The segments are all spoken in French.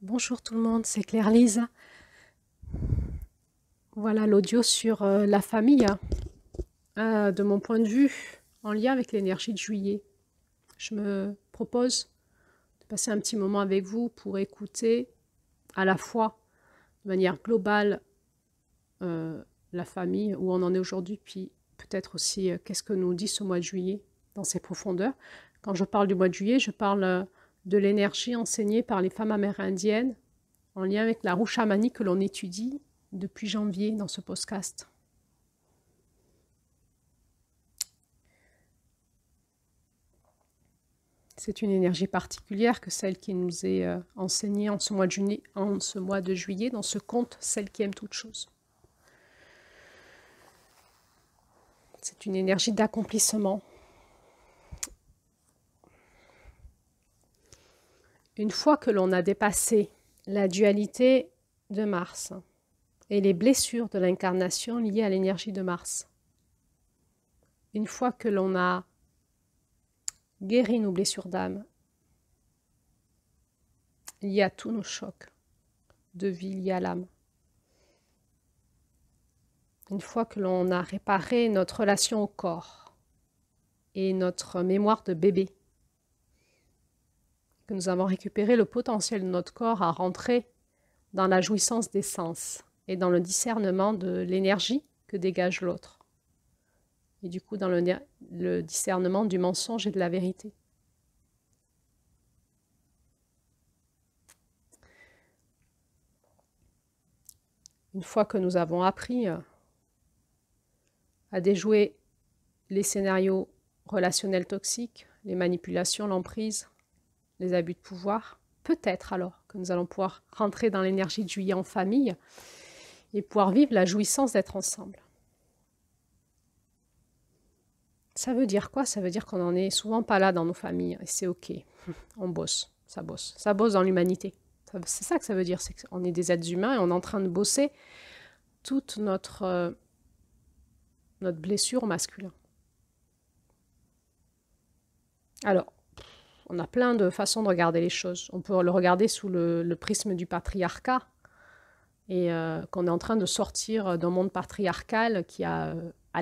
Bonjour tout le monde, c'est Claire-Lise. Voilà l'audio sur la famille, de mon point de vue, en lien avec l'énergie de juillet. Je me propose de passer un petit moment avec vous pour écouter à la fois de manière globale la famille, où on en est aujourd'hui, puis peut-être aussi qu'est-ce que nous dit ce mois de juillet dans ses profondeurs. Quand je parle du mois de juillet, je parle de l'énergie enseignée par les femmes amérindiennes en lien avec la roue chamanique que l'on étudie depuis janvier dans ce podcast. C'est une énergie particulière que celle qui nous est enseignée en ce mois de juillet, dans ce conte, celle qui aime toutes choses. C'est une énergie d'accomplissement. Une fois que l'on a dépassé la dualité de Mars et les blessures de l'incarnation liées à l'énergie de Mars, une fois que l'on a guéri nos blessures d'âme liées à tous nos chocs de vie liés à l'âme, une fois que l'on a réparé notre relation au corps et notre mémoire de bébé, que nous avons récupéré le potentiel de notre corps à rentrer dans la jouissance des sens et dans le discernement de l'énergie que dégage l'autre, et du coup dans le discernement du mensonge et de la vérité. Une fois que nous avons appris à déjouer les scénarios relationnels toxiques, les manipulations, l'emprise, les abus de pouvoir, peut-être alors que nous allons pouvoir rentrer dans l'énergie de juillet en famille et pouvoir vivre la jouissance d'être ensemble. Ça veut dire quoi? Ça veut dire qu'on n'en est souvent pas là dans nos familles et c'est ok. On bosse, ça bosse. Ça bosse dans l'humanité. C'est ça que ça veut dire, c'est qu'on est des êtres humains et on est en train de bosser toute notre blessure au masculin. Alors, on a plein de façons de regarder les choses. On peut le regarder sous le prisme du patriarcat et qu'on est en train de sortir d'un monde patriarcal qui a,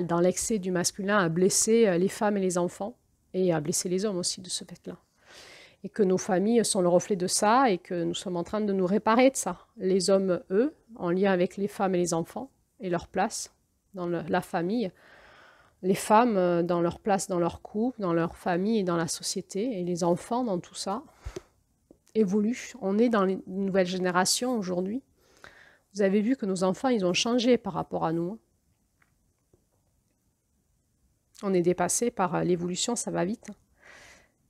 dans l'excès du masculin, a blessé les femmes et les enfants et a blessé les hommes aussi de ce fait-là. Et que nos familles sont le reflet de ça et que nous sommes en train de nous réparer de ça. Les hommes, eux, en lien avec les femmes et les enfants et leur place dans la famille. Les femmes dans leur place dans leur couple, dans leur famille et dans la société. Et les enfants dans tout ça évoluent. On est dans les nouvelles générations aujourd'hui. Vous avez vu que nos enfants, ils ont changé par rapport à nous. On est dépassé par l'évolution, ça va vite.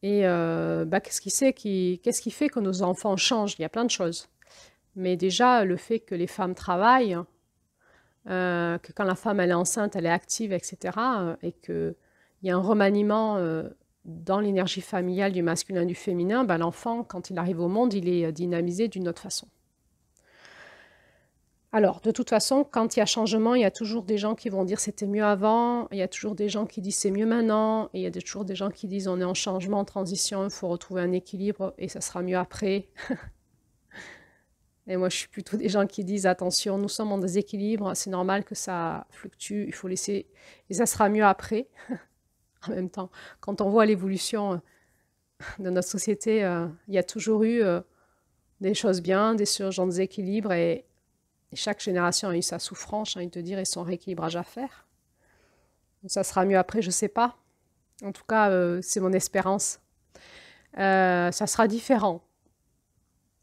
Et qu'est-ce qui fait que nos enfants changent? Il y a plein de choses. Mais déjà, le fait que les femmes travaillent, que quand la femme elle est enceinte, elle est active, etc. Et qu'il y a un remaniement dans l'énergie familiale du masculin et du féminin, l'enfant, quand il arrive au monde, il est dynamisé d'une autre façon. Alors, de toute façon, quand il y a changement, il y a toujours des gens qui vont dire c'était mieux avant, il y a toujours des gens qui disent c'est mieux maintenant, et il y a toujours des gens qui disent on est en changement, en transition, il faut retrouver un équilibre et ça sera mieux après. Et moi, je suis plutôt des gens qui disent attention, nous sommes en déséquilibre, c'est normal que ça fluctue, il faut laisser, et ça sera mieux après. En même temps, quand on voit l'évolution de notre société, il y a toujours eu des choses bien, des choses en déséquilibre, et chaque génération a eu sa souffrance, j'ai envie de te dire, et son rééquilibrage à faire. Donc ça sera mieux après, je ne sais pas. En tout cas, c'est mon espérance. Ça sera différent.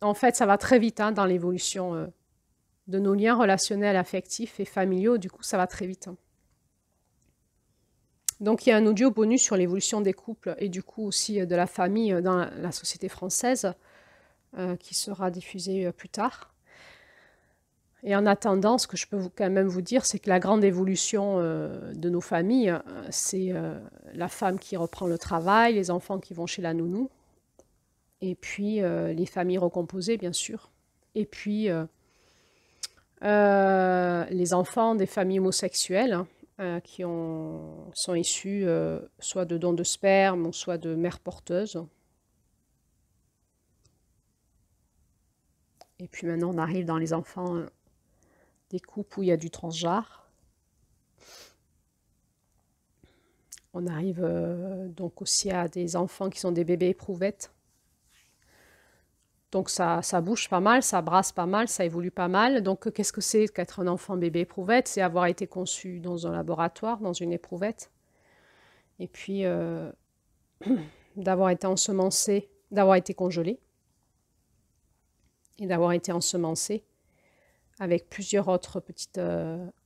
En fait, ça va très vite dans l'évolution de nos liens relationnels, affectifs et familiaux. Du coup, ça va très vite. Donc, il y a un audio bonus sur l'évolution des couples et du coup aussi de la famille dans la société française qui sera diffusé plus tard. Et en attendant, ce que je peux quand même vous dire, c'est que la grande évolution de nos familles, c'est la femme qui reprend le travail, les enfants qui vont chez la nounou, et puis les familles recomposées, bien sûr, et puis les enfants des familles homosexuelles qui sont issus soit de dons de sperme, ou soit de mères porteuses. Et puis maintenant, on arrive dans les enfants des couples où il y a du transgenre. On arrive donc aussi à des enfants qui sont des bébés éprouvettes. Donc ça bouge pas mal, ça brasse pas mal, ça évolue pas mal. Donc qu'est-ce que c'est qu'être un enfant bébé éprouvette? C'est avoir été conçu dans un laboratoire, dans une éprouvette. Et puis d'avoir été ensemencé, d'avoir été congelé. Et d'avoir été ensemencé avec plusieurs autres petits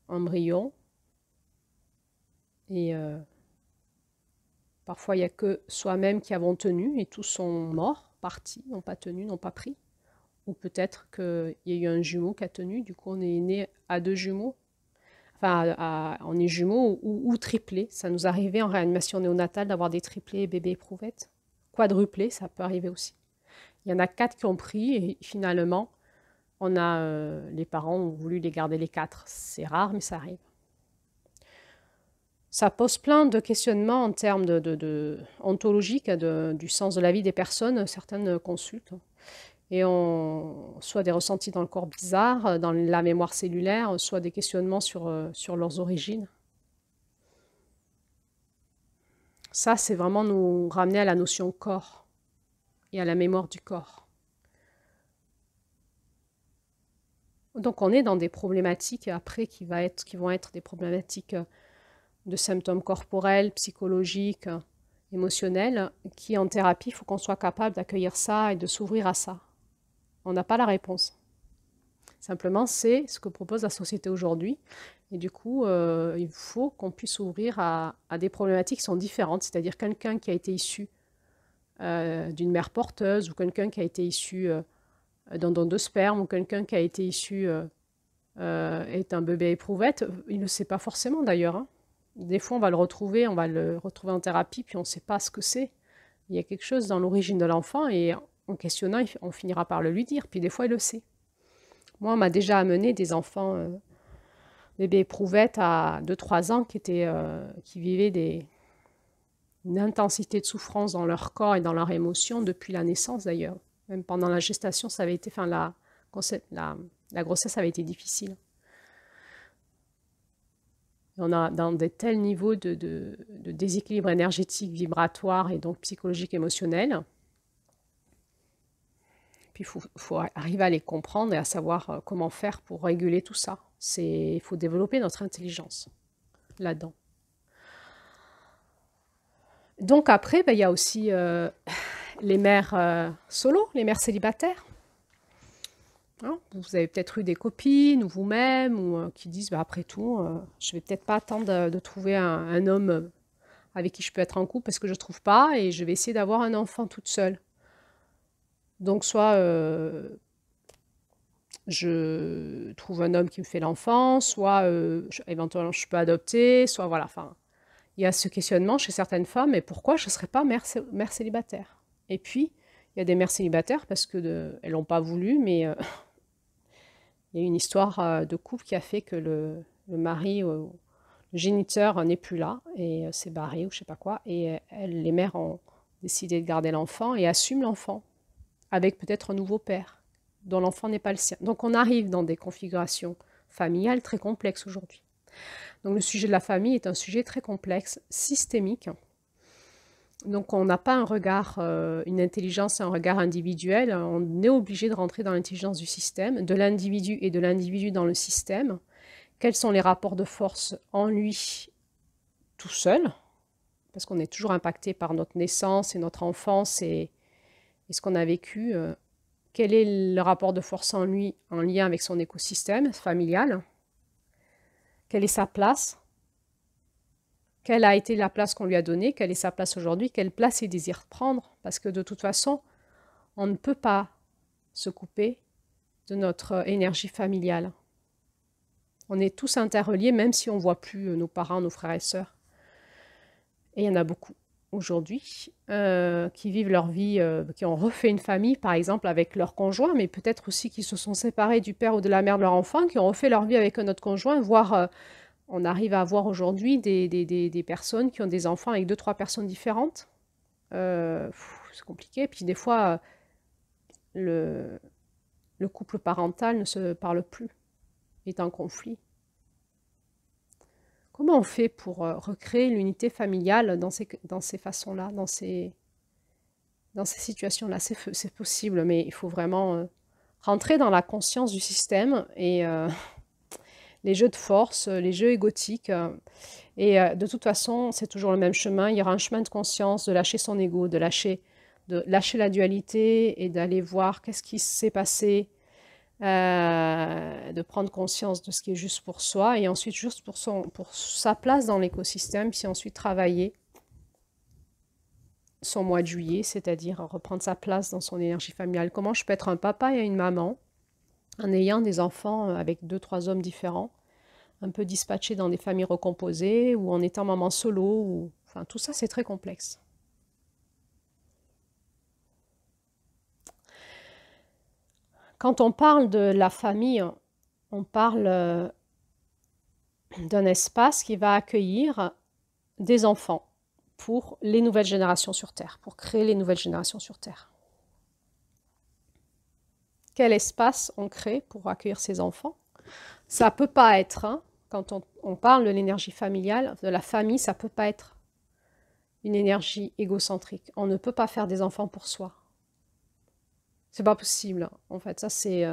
embryons. Et parfois, il n'y a que soi-même qui avons tenu et tous sont morts, partis, n'ont pas tenu, n'ont pas pris. Ou peut-être qu'il y a eu un jumeau qui a tenu, du coup on est né à 2 jumeaux. Enfin, on est jumeaux ou triplés. Ça nous arrivait en réanimation néonatale d'avoir des triplés bébés éprouvettes. Quadruplés, ça peut arriver aussi. Il y en a 4 qui ont pris et finalement, les parents ont voulu les garder les 4. C'est rare, mais ça arrive. Ça pose plein de questionnements en termes ontologiques, du sens de la vie des personnes. Certaines consultent. Et soit des ressentis dans le corps bizarres, dans la mémoire cellulaire, soit des questionnements sur leurs origines. Ça, c'est vraiment nous ramener à la notion corps et à la mémoire du corps. Donc on est dans des problématiques après qui vont être des problématiques de symptômes corporels, psychologiques, émotionnels, qui en thérapie, il faut qu'on soit capable d'accueillir ça et de s'ouvrir à ça. On n'a pas la réponse. Simplement, c'est ce que propose la société aujourd'hui. Et du coup, il faut qu'on puisse s'ouvrir à des problématiques qui sont différentes. C'est-à-dire quelqu'un qui a été issu d'une mère porteuse, ou quelqu'un qui a été issu d'un don de sperme, ou quelqu'un qui a été issu est un bébé éprouvette. Il ne le sait pas forcément d'ailleurs. Hein. Des fois, on va le retrouver en thérapie, puis on ne sait pas ce que c'est. Il y a quelque chose dans l'origine de l'enfant, et en questionnant, on finira par le lui dire. Puis des fois, il le sait. Moi, on m'a déjà amené des enfants bébés éprouvettes à 2-3 ans qui vivaient une intensité de souffrance dans leur corps et dans leurs émotions depuis la naissance d'ailleurs. Même pendant la gestation, ça avait été, la grossesse avait été difficile. On a dans des tels niveaux de déséquilibre énergétique, vibratoire et donc psychologique, émotionnel. Puis il faut arriver à les comprendre et à savoir comment faire pour réguler tout ça. Il faut développer notre intelligence là-dedans. Donc après, il y a aussi les mères solo, les mères célibataires. Hein, vous avez peut-être eu des copines ou vous-même ou qui disent après tout, je vais peut-être pas attendre de trouver un homme avec qui je peux être en couple parce que je ne trouve pas et je vais essayer d'avoir un enfant toute seule. Donc soit je trouve un homme qui me fait l'enfant, soit éventuellement je peux adopter, soit voilà. Enfin, il y a ce questionnement chez certaines femmes, mais pourquoi je ne serais pas mère célibataire? Et puis, il y a des mères célibataires parce qu'elles n'ont pas voulu, mais il y a une histoire de couple qui a fait que le mari, le géniteur n'est plus là et s'est barré ou je ne sais pas quoi. Et les mères ont décidé de garder l'enfant et assument l'enfant avec peut-être un nouveau père dont l'enfant n'est pas le sien. Donc on arrive dans des configurations familiales très complexes aujourd'hui. Donc le sujet de la famille est un sujet très complexe, systémique. Donc on n'a pas un regard, une intelligence, un regard individuel. On est obligé de rentrer dans l'intelligence du système, de l'individu et de l'individu dans le système. Quels sont les rapports de force en lui tout seul? Parce qu'on est toujours impacté par notre naissance et notre enfance et ce qu'on a vécu. Quel est le rapport de force en lui en lien avec son écosystème familial? Quelle est sa place? Quelle a été la place qu'on lui a donnée? Quelle est sa place aujourd'hui? Quelle place il désire prendre? Parce que de toute façon, on ne peut pas se couper de notre énergie familiale. On est tous interreliés, même si on ne voit plus nos parents, nos frères et sœurs. Et il y en a beaucoup aujourd'hui qui vivent leur vie, qui ont refait une famille, par exemple, avec leur conjoint, mais peut-être aussi qui se sont séparés du père ou de la mère de leur enfant, qui ont refait leur vie avec un autre conjoint, voire on arrive à avoir aujourd'hui des personnes qui ont des enfants avec 2-3 personnes différentes. C'est compliqué. Puis des fois, le couple parental ne se parle plus, est en conflit. Comment on fait pour recréer l'unité familiale dans ces façons-là, dans ces situations-là? C'est possible, mais il faut vraiment rentrer dans la conscience du système et les jeux de force, les jeux égotiques. Et de toute façon, c'est toujours le même chemin. Il y aura un chemin de conscience, de lâcher son ego, de lâcher la dualité et d'aller voir qu'est-ce qui s'est passé, de prendre conscience de ce qui est juste pour soi et ensuite juste pour sa place dans l'écosystème, puis ensuite travailler son mois de juillet, c'est-à-dire reprendre sa place dans son énergie familiale. Comment je peux être un papa et une maman en ayant des enfants avec 2-3 hommes différents, un peu dispatchés dans des familles recomposées ou en étant maman solo, ou... enfin tout ça c'est très complexe. Quand on parle de la famille, on parle d'un espace qui va accueillir des enfants pour les nouvelles générations sur Terre, pour créer les nouvelles générations sur Terre. Quel espace on crée pour accueillir ces enfants? Ça peut pas être, hein, quand on parle de l'énergie familiale, de la famille, ça peut pas être une énergie égocentrique. On ne peut pas faire des enfants pour soi. C'est pas possible. En fait, ça c'est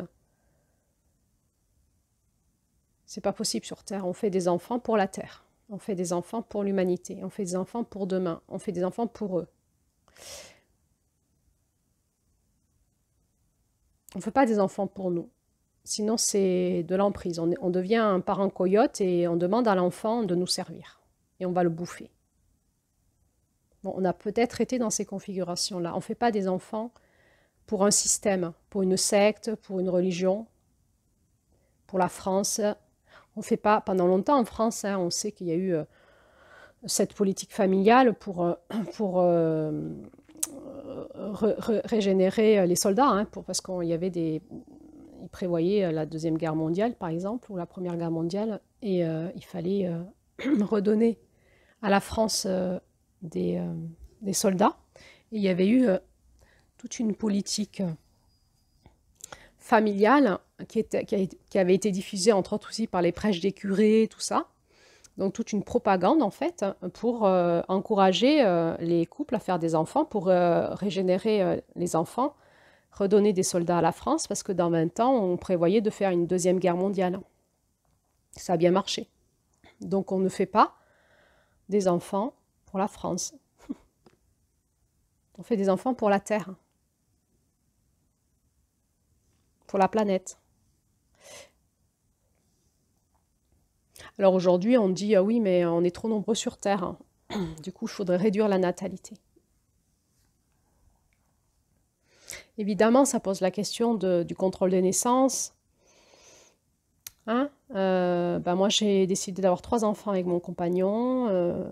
pas possible sur Terre. On fait des enfants pour la Terre. On fait des enfants pour l'humanité. On fait des enfants pour demain. On fait des enfants pour eux. On ne fait pas des enfants pour nous. Sinon, c'est de l'emprise. On devient un parent coyote et on demande à l'enfant de nous servir. Et on va le bouffer. Bon, on a peut-être été dans ces configurations-là. On ne fait pas des enfants pour un système, pour une secte, pour une religion, pour la France. On ne fait pas, pendant longtemps en France, hein, on sait qu'il y a eu cette politique familiale pour régénérer les soldats, hein, parce qu'il y avait ils prévoyaient la Deuxième Guerre mondiale, par exemple, ou la Première Guerre mondiale, et il fallait redonner à la France des soldats. Et il y avait eu toute une politique familiale qui avait été diffusée, entre autres aussi, par les prêches des curés, tout ça. Donc toute une propagande, en fait, pour encourager les couples à faire des enfants, pour régénérer les enfants, redonner des soldats à la France, parce que dans 20 ans, on prévoyait de faire une deuxième guerre mondiale. Ça a bien marché. Donc on ne fait pas des enfants pour la France. On fait des enfants pour la Terre, pour la planète. Alors aujourd'hui, on dit ah oui, mais on est trop nombreux sur Terre, hein. Du coup, il faudrait réduire la natalité. Évidemment, ça pose la question du contrôle des naissances. Hein, moi, j'ai décidé d'avoir 3 enfants avec mon compagnon.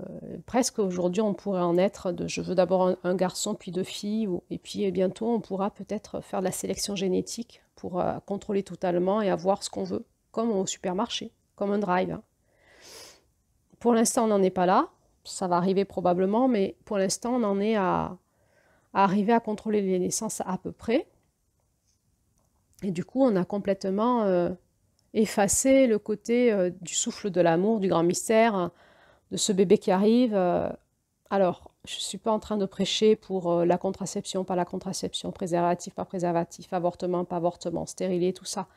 Presque aujourd'hui, on pourrait en être je veux d'abord un garçon, puis 2 filles. Et puis bientôt, on pourra peut-être faire de la sélection génétique pour contrôler totalement et avoir ce qu'on veut, comme au supermarché, comme un drive, hein. Pour l'instant, on n'en est pas là. Ça va arriver probablement, mais pour l'instant, on en est à arriver à contrôler les naissances à peu près. Et du coup, on a complètement effacé le côté du souffle de l'amour, du grand mystère, de ce bébé qui arrive. Alors, je ne suis pas en train de prêcher pour la contraception, pas la contraception, préservatif, pas préservatif, avortement, pas avortement, stérilet, tout ça.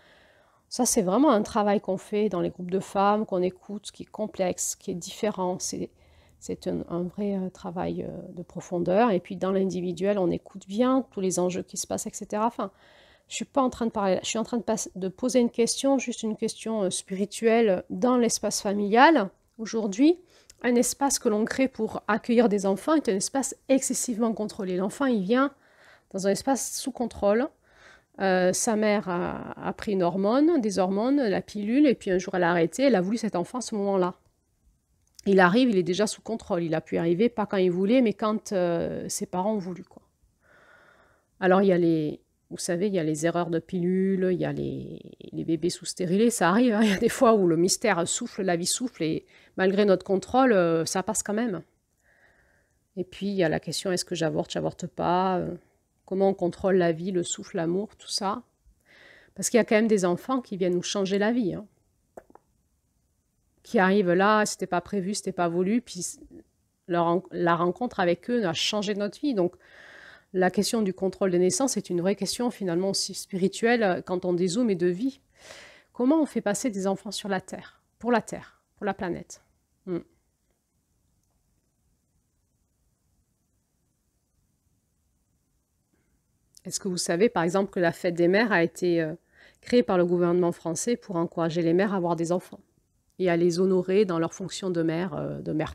Ça, c'est vraiment un travail qu'on fait dans les groupes de femmes, qu'on écoute, qui est complexe, qui est différent. C'est un vrai travail de profondeur. Et puis dans l'individuel, on écoute bien tous les enjeux qui se passent, etc. Enfin, je ne suis pas en train de parler, je suis en train de poser une question, juste une question spirituelle dans l'espace familial. Aujourd'hui, un espace que l'on crée pour accueillir des enfants est un espace excessivement contrôlé. L'enfant, il vient dans un espace sous contrôle. Sa mère a pris des hormones, la pilule, et puis un jour elle a arrêté, elle a voulu cet enfant à ce moment-là. Il arrive, il est déjà sous contrôle, il a pu arriver, pas quand il voulait, mais quand ses parents ont voulu, quoi. Alors vous savez, il y a les erreurs de pilule, il y a les bébés sous stérilés, ça arrive, hein. Il y a des fois où le mystère souffle, la vie souffle, et malgré notre contrôle, ça passe quand même. Et puis il y a la question, est-ce que j'avorte pas, comment on contrôle la vie, le souffle, l'amour, tout ça. Parce qu'il y a quand même des enfants qui viennent nous changer la vie, hein, qui arrivent là, c'était pas prévu, c'était pas voulu, puis la rencontre avec eux a changé notre vie. Donc, la question du contrôle des naissances est une vraie question finalement aussi spirituelle quand on dézoome et de vie. Comment on fait passer des enfants sur la Terre, pour la planète? Est-ce que vous savez, par exemple, que la fête des mères a été créée par le gouvernement français pour encourager les mères à avoir des enfants et à les honorer dans leur fonction de mère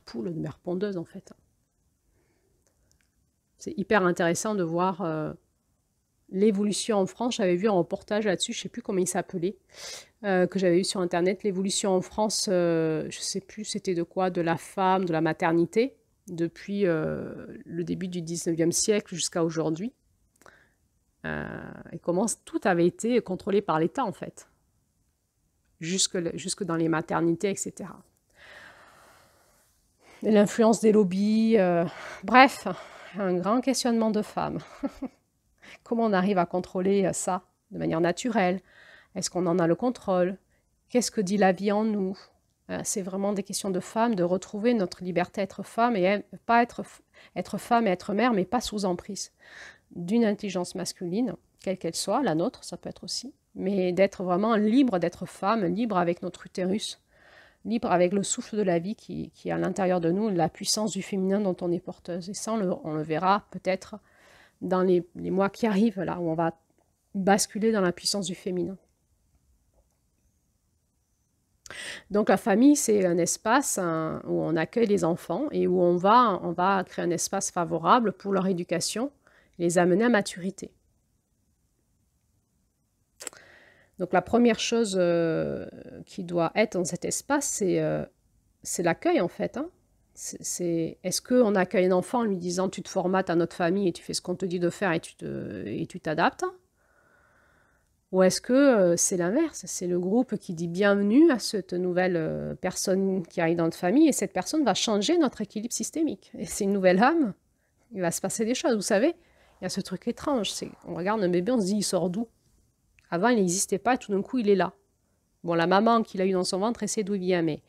poule, de mère pondeuse, en fait. C'est hyper intéressant de voir l'évolution en France. J'avais vu un reportage là-dessus, je ne sais plus comment il s'appelait, que j'avais vu sur Internet. L'évolution en France, je ne sais plus c'était de quoi, de la femme, de la maternité, depuis le début du 19e siècle jusqu'à aujourd'hui. Et comment tout avait été contrôlé par l'État, en fait. Jusque dans les maternités, etc. L'influence des lobbies, bref, un grand questionnement de femmes. Comment on arrive à contrôler ça de manière naturelle? Est-ce qu'on en a le contrôle? Qu'est-ce que dit la vie en nous? C'est vraiment des questions de femmes, de retrouver notre liberté à être femme, et pas être femme et être mère, mais pas sous emprise d'une intelligence masculine, quelle qu'elle soit, la nôtre, ça peut être aussi, mais d'être vraiment libre d'être femme, libre avec notre utérus, libre avec le souffle de la vie qui est à l'intérieur de nous, la puissance du féminin dont on est porteuse. Et ça, on le verra peut-être dans les mois qui arrivent, là où on va basculer dans la puissance du féminin. Donc la famille, c'est un espace où on accueille les enfants et où on va créer un espace favorable pour leur éducation, les amener à maturité. Donc la première chose qui doit être dans cet espace, c'est l'accueil, en fait. Hein. Est-ce qu'on accueille un enfant en lui disant « tu te formates à notre famille et tu fais ce qu'on te dit de faire et tu t'adaptes » Ou est-ce que c'est l'inverse? C'est le groupe qui dit « bienvenue à cette nouvelle personne qui arrive dans notre famille » et cette personne va changer notre équilibre systémique. Et c'est une nouvelle âme, il va se passer des choses, vous savez. Il y a ce truc étrange, on regarde un bébé, on se dit, il sort d'où? Avant, il n'existait pas, et tout d'un coup, il est là. Bon, la maman qu'il a eu dans son ventre, elle sait d'où il vient, mais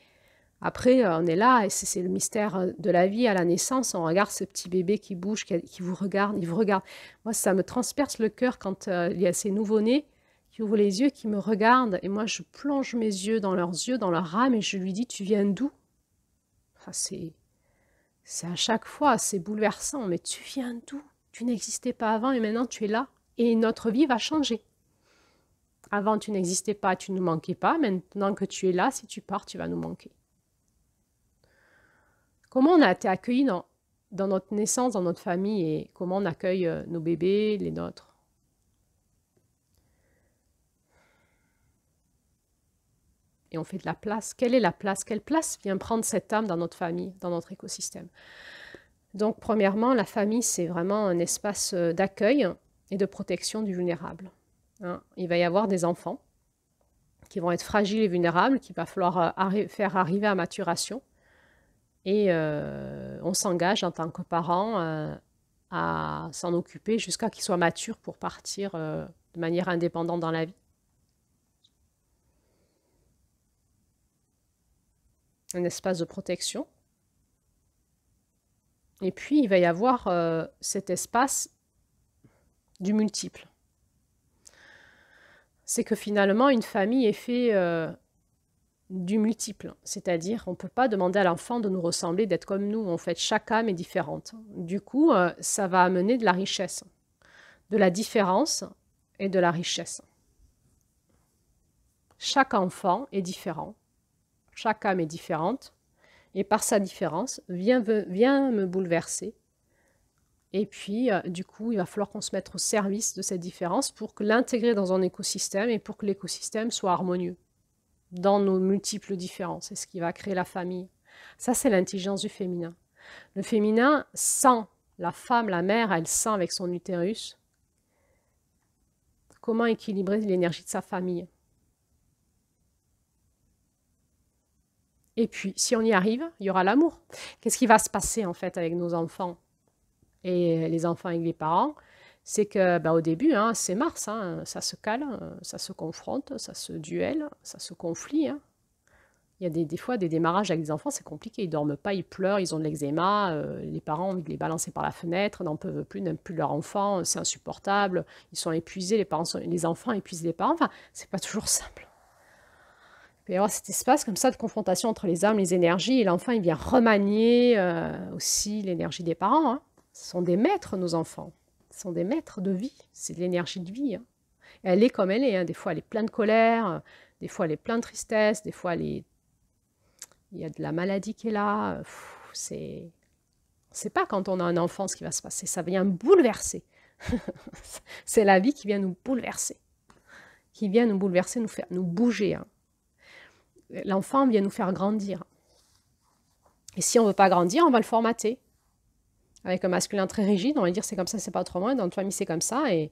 après, on est là, et c'est le mystère de la vie à la naissance. On regarde ce petit bébé qui bouge, qui vous regarde, il vous regarde. Moi, ça me transperce le cœur quand il y a ces nouveau-nés qui ouvrent les yeux, qui me regardent, et moi, je plonge mes yeux, dans leur âme, et je lui dis, tu viens d'où? Enfin, c'est à chaque fois, c'est bouleversant, mais tu viens d'où? Tu n'existais pas avant et maintenant tu es là. Et notre vie va changer. Avant, tu n'existais pas, tu ne nous manquais pas. Maintenant que tu es là, si tu pars, tu vas nous manquer. Comment on a été accueillis dans notre naissance, dans notre famille, et comment on accueille nos bébés, les nôtres? Et on fait de la place. Quelle est la place? Quelle place vient prendre cette âme dans notre famille, dans notre écosystème? Donc, premièrement, la famille, c'est vraiment un espace d'accueil et de protection du vulnérable. Hein. Il va y avoir des enfants qui vont être fragiles et vulnérables, qu'il va falloir faire arriver à maturation. Et on s'engage en tant que parents à s'en occuper jusqu'à qu'ils soient matures pour partir de manière indépendante dans la vie. Un espace de protection. Et puis, il va y avoir cet espace du multiple. C'est que finalement, une famille est faite du multiple. C'est-à-dire, on ne peut pas demander à l'enfant de nous ressembler, d'être comme nous. En fait, chaque âme est différente. Du coup, ça va amener de la richesse, de la différence et de la richesse. Chaque enfant est différent. Chaque âme est différente. Et par sa différence, vient me bouleverser. Et puis, du coup, il va falloir qu'on se mette au service de cette différence pour l'intégrer dans un écosystème et pour que l'écosystème soit harmonieux dans nos multiples différences. C'est ce qui va créer la famille. Ça, c'est l'intelligence du féminin. Le féminin sent, la femme, la mère, elle sent avec son utérus comment équilibrer l'énergie de sa famille. Et puis, si on y arrive, il y aura l'amour. Qu'est-ce qui va se passer en fait avec nos enfants et les enfants avec les parents? c'est que bah, au début, hein, c'est Mars, hein, ça se cale, ça se confronte, ça se duelle, ça se conflit. Hein. Il y a des fois des démarrages avec des enfants, c'est compliqué. Ils dorment pas, ils pleurent, ils ont de l'eczéma. Les parents ont envie de les balancer par la fenêtre, n'en peuvent plus, n'aiment plus leur enfant, c'est insupportable. Ils sont épuisés, les enfants épuisent les parents. Enfin, c'est pas toujours simple. Il peut y avoir cet espace comme ça de confrontation entre les âmes, les énergies, et l'enfant il vient remanier aussi l'énergie des parents. Hein. Ce sont des maîtres, nos enfants. Ce sont des maîtres de vie. C'est de l'énergie de vie. Hein. Elle est comme elle est. Hein. Des fois, elle est pleine de colère. Des fois, elle est pleine de tristesse. Des fois, il y a de la maladie qui est là. C'est pas quand on a un enfant ce qui va se passer. Ça vient bouleverser. C'est la vie qui vient nous bouleverser. Qui vient nous bouleverser, nous bouger. Hein. L'enfant vient nous faire grandir. Et si on ne veut pas grandir, on va le formater. Avec un masculin très rigide, on va dire c'est comme ça, c'est pas autrement. Dans notre famille, c'est comme ça. Et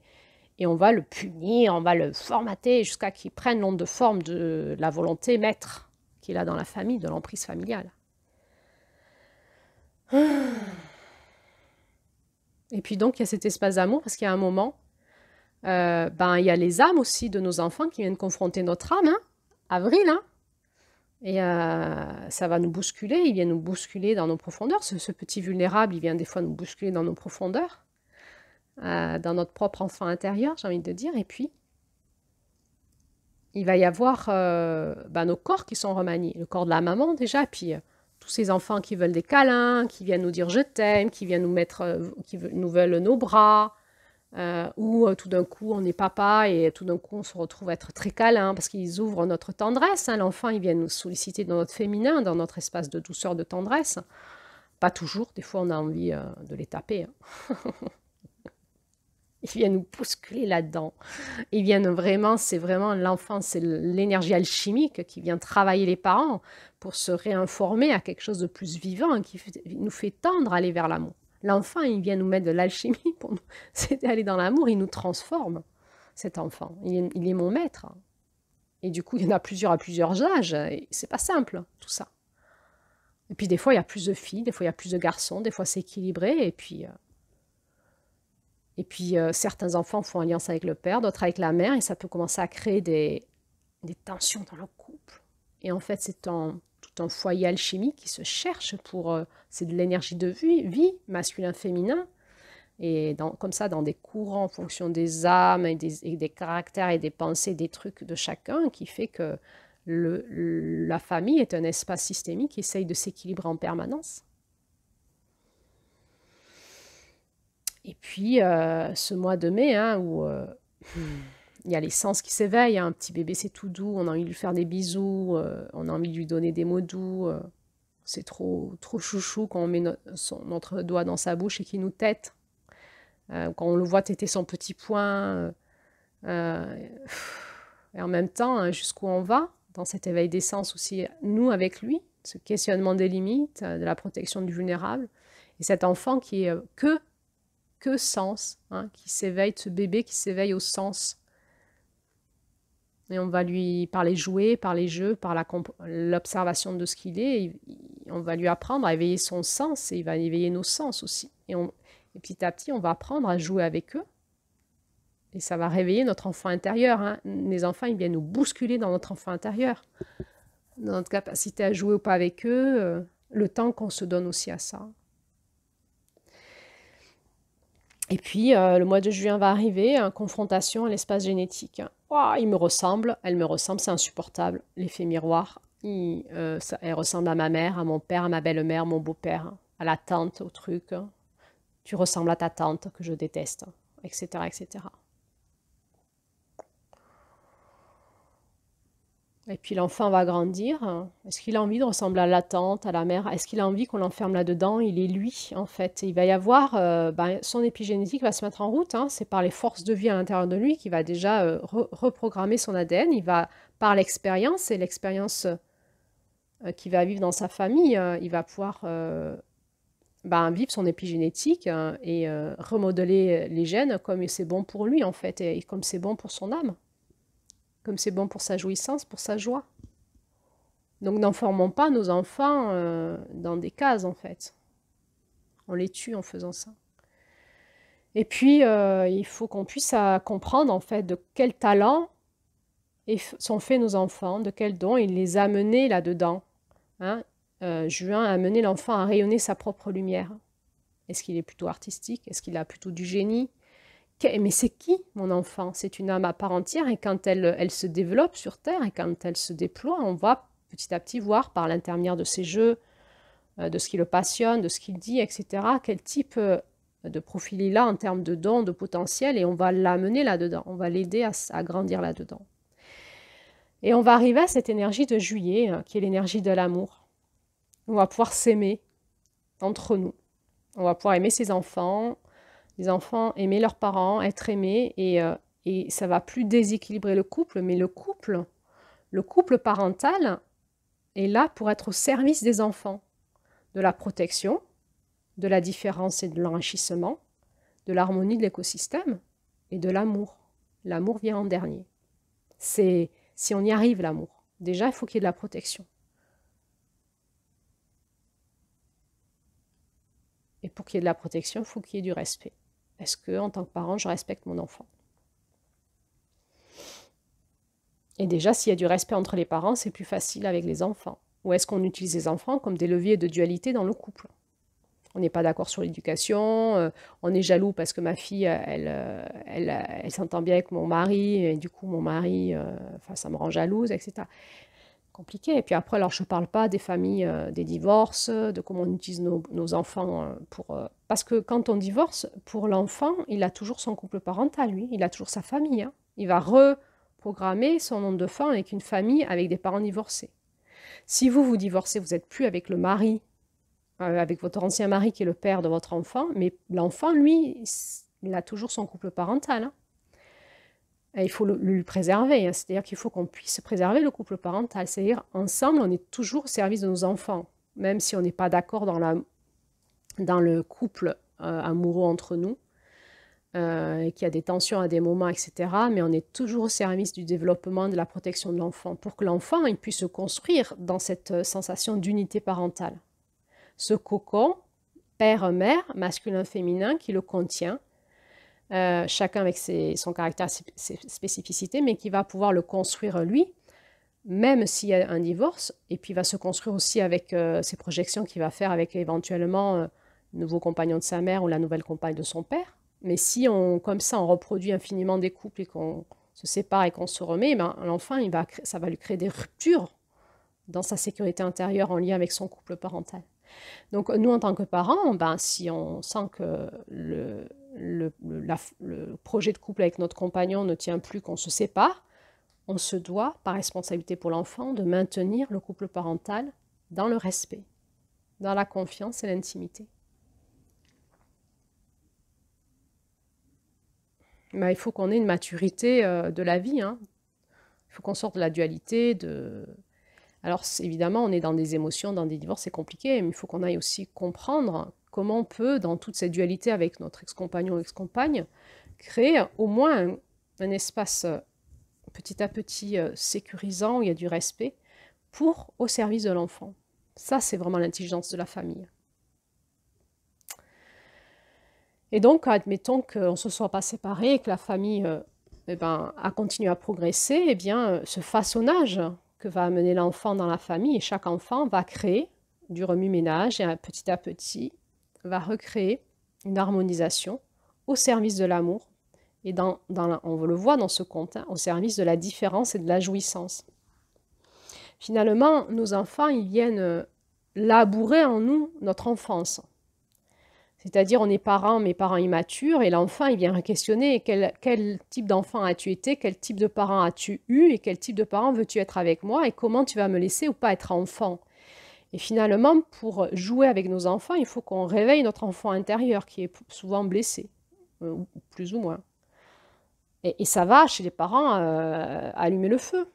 on va le punir, on va le formater jusqu'à qu'il prenne l'onde de forme de la volonté maître qu'il a dans la famille, de l'emprise familiale. Et puis donc, il y a cet espace d'amour, parce qu'il y a un moment, il y a les âmes aussi de nos enfants qui viennent confronter notre âme, hein, Avril, hein, et ça va nous bousculer, il vient nous bousculer dans nos profondeurs. Ce petit vulnérable, il vient des fois nous bousculer dans nos profondeurs, dans notre propre enfant intérieur, j'ai envie de dire. Et puis, il va y avoir nos corps qui sont remaniés. Le corps de la maman déjà, puis tous ces enfants qui veulent des câlins, qui viennent nous dire « je t'aime », qui viennent nous mettre, nous veulent nos bras, ou tout d'un coup on est papa et tout d'un coup on se retrouve à être très câlin parce qu'ils ouvrent notre tendresse. Hein. L'enfant il vient nous solliciter dans notre féminin, dans notre espace de douceur, de tendresse. Pas toujours, des fois on a envie de les taper. Hein. Ils viennent nous bousculer là-dedans. Ils viennent vraiment, c'est vraiment l'enfant, c'est l'énergie alchimique qui vient travailler les parents pour se réinformer à quelque chose de plus vivant, qui nous fait tendre à aller vers l'amour. L'enfant, il vient nous mettre de l'alchimie pour nous aider à aller dans l'amour, il nous transforme, cet enfant. Il est mon maître. Et du coup, il y en a plusieurs à plusieurs âges, et c'est pas simple, tout ça. Et puis des fois, il y a plus de filles, des fois, il y a plus de garçons, des fois, c'est équilibré, et puis... certains enfants font alliance avec le père, d'autres avec la mère, et ça peut commencer à créer des tensions dans le couple. Et en fait, c'est tout un foyer alchimique qui se cherche pour... c'est de l'énergie de vie, masculin-féminin, et comme ça, dans des courants en fonction des âmes, et des caractères, et des pensées, des trucs de chacun, qui fait que la famille est un espace systémique qui essaye de s'équilibrer en permanence. Et puis, ce mois de mai, hein, où il y a les sens qui s'éveillent, hein, un petit bébé c'est tout doux, on a envie de lui faire des bisous, on a envie de lui donner des mots doux, c'est trop chouchou quand on met notre doigt dans sa bouche et qu'il nous tète, quand on le voit téter son petit poing, et en même temps, hein, jusqu'où on va, dans cet éveil des sens aussi, nous avec lui, ce questionnement des limites, de la protection du vulnérable, et cet enfant qui est que sens, hein, qui s'éveille, ce bébé qui s'éveille au sens. Et on va lui, par les jouets, par les jeux, par l'observation de ce qu'il est, on va lui apprendre à éveiller son sens, et il va éveiller nos sens aussi. Et petit à petit, on va apprendre à jouer avec eux, et ça va réveiller notre enfant intérieur. Hein. Les enfants, ils viennent nous bousculer dans notre enfant intérieur, dans notre capacité à jouer ou pas avec eux, le temps qu'on se donne aussi à ça. Et puis, le mois de juin va arriver, confrontation à l'espace génétique. Oh, il me ressemble, elle me ressemble, c'est insupportable. L'effet miroir, elle ressemble à ma mère, à mon père, à ma belle-mère, mon beau-père, à la tante, au truc. Tu ressembles à ta tante que je déteste, etc., etc. Et puis l'enfant va grandir. Est-ce qu'il a envie de ressembler à la tante, à la mère? Est-ce qu'il a envie qu'on l'enferme là-dedans? Il est lui, en fait. Il va y avoir... son épigénétique va se mettre en route. Hein. C'est par les forces de vie à l'intérieur de lui qu'il va déjà reprogrammer son ADN. Il va, par l'expérience, et l'expérience qu'il va vivre dans sa famille, il va pouvoir vivre son épigénétique et remodeler les gènes comme c'est bon pour lui, en fait, et comme c'est bon pour son âme. Comme c'est bon pour sa jouissance, pour sa joie. Donc n'enfermons pas nos enfants dans des cases, en fait. On les tue en faisant ça. Et puis, il faut qu'on puisse comprendre en fait de quel talent sont faits nos enfants, de quel don il les a amenés là-dedans. Hein. Juin a amené l'enfant à rayonner sa propre lumière. Est-ce qu'il est plutôt artistique? Est-ce qu'il a plutôt du génie? Mais c'est qui, mon enfant? C'est une âme à part entière, et quand elle se développe sur Terre, et quand elle se déploie, on va petit à petit voir par l'intermédiaire de ses jeux, de ce qui le passionne, de ce qu'il dit, etc., quel type de profil il a en termes de dons, de potentiel, et on va l'amener là-dedans, on va l'aider à grandir là-dedans. Et on va arriver à cette énergie de juillet, qui est l'énergie de l'amour. On va pouvoir s'aimer entre nous. On va pouvoir aimer ses enfants, les enfants aimer leurs parents, être aimés, et ça va plus déséquilibrer le couple, mais le couple parental est là pour être au service des enfants, de la protection, de la différence et de l'enrichissement, de l'harmonie de l'écosystème et de l'amour. L'amour vient en dernier. C'est si on y arrive, l'amour. Déjà, il faut qu'il y ait de la protection. Et pour qu'il y ait de la protection, il faut qu'il y ait du respect. Est-ce que, en tant que parent, je respecte mon enfant? Et déjà, s'il y a du respect entre les parents, c'est plus facile avec les enfants. Ou est-ce qu'on utilise les enfants comme des leviers de dualité dans le couple? On n'est pas d'accord sur l'éducation, on est jaloux parce que ma fille, elle s'entend bien avec mon mari, et du coup, mon mari, ça me rend jalouse, etc. Compliqué. Et puis après, alors je ne parle pas des familles, des divorces, de comment on utilise nos enfants parce que quand on divorce, pour l'enfant, il a toujours son couple parental, lui, il a toujours sa famille. Hein. Il va reprogrammer son nom de fin avec une famille avec des parents divorcés. Si vous divorcez, vous n'êtes plus avec le mari, avec votre ancien mari qui est le père de votre enfant, mais l'enfant, lui, il a toujours son couple parental. Hein. Et il faut lui préserver, hein. C'est-à-dire qu'il faut qu'on puisse préserver le couple parental. C'est-à-dire, ensemble, on est toujours au service de nos enfants, même si on n'est pas d'accord dans le couple amoureux entre nous, et qu'il y a des tensions à des moments, etc. Mais on est toujours au service du développement, de la protection de l'enfant, pour que l'enfant il puisse se construire dans cette sensation d'unité parentale. Ce cocon, père-mère, masculin-féminin, qui le contient, chacun avec son caractère, ses spécificités, mais qui va pouvoir le construire lui, même s'il y a un divorce, et puis il va se construire aussi avec ses projections qu'il va faire avec éventuellement le nouveau compagnon de sa mère ou la nouvelle compagne de son père. Mais si comme ça on reproduit infiniment des couples et qu'on se sépare et qu'on se remet, ben, l'enfant, ça va lui créer des ruptures dans sa sécurité intérieure en lien avec son couple parental. Donc nous, en tant que parents, ben, si on sent que le projet de couple avec notre compagnon ne tient plus, qu'on se sépare, on se doit, par responsabilité pour l'enfant, de maintenir le couple parental dans le respect, dans la confiance et l'intimité. Ben, il faut qu'on ait une maturité de la vie. Hein. Il faut qu'on sorte de la dualité, Alors, évidemment, on est dans des émotions, dans des divorces, c'est compliqué, mais il faut qu'on aille aussi comprendre comment on peut, dans toute cette dualité avec notre ex-compagnon ou ex-compagne, créer au moins un espace petit à petit sécurisant, où il y a du respect, au service de l'enfant. Ça, c'est vraiment l'intelligence de la famille. Et donc, admettons qu'on ne se soit pas séparés et que la famille a continué à progresser, eh bien, ce façonnage que va amener l'enfant dans la famille, et chaque enfant va créer du remue-ménage et petit à petit va recréer une harmonisation au service de l'amour et on le voit dans ce conte, hein, au service de la différence et de la jouissance. Finalement, nos enfants, ils viennent labourer en nous notre enfance. C'est-à-dire, on est parents, mais parents immatures, et l'enfant, il vient questionner quel type d'enfant as-tu été, quel type de parent as-tu eu, et quel type de parent veux-tu être avec moi, et comment tu vas me laisser ou pas être enfant. Et finalement, pour jouer avec nos enfants, il faut qu'on réveille notre enfant intérieur, qui est souvent blessé, plus ou moins. Et ça va, chez les parents, allumer le feu.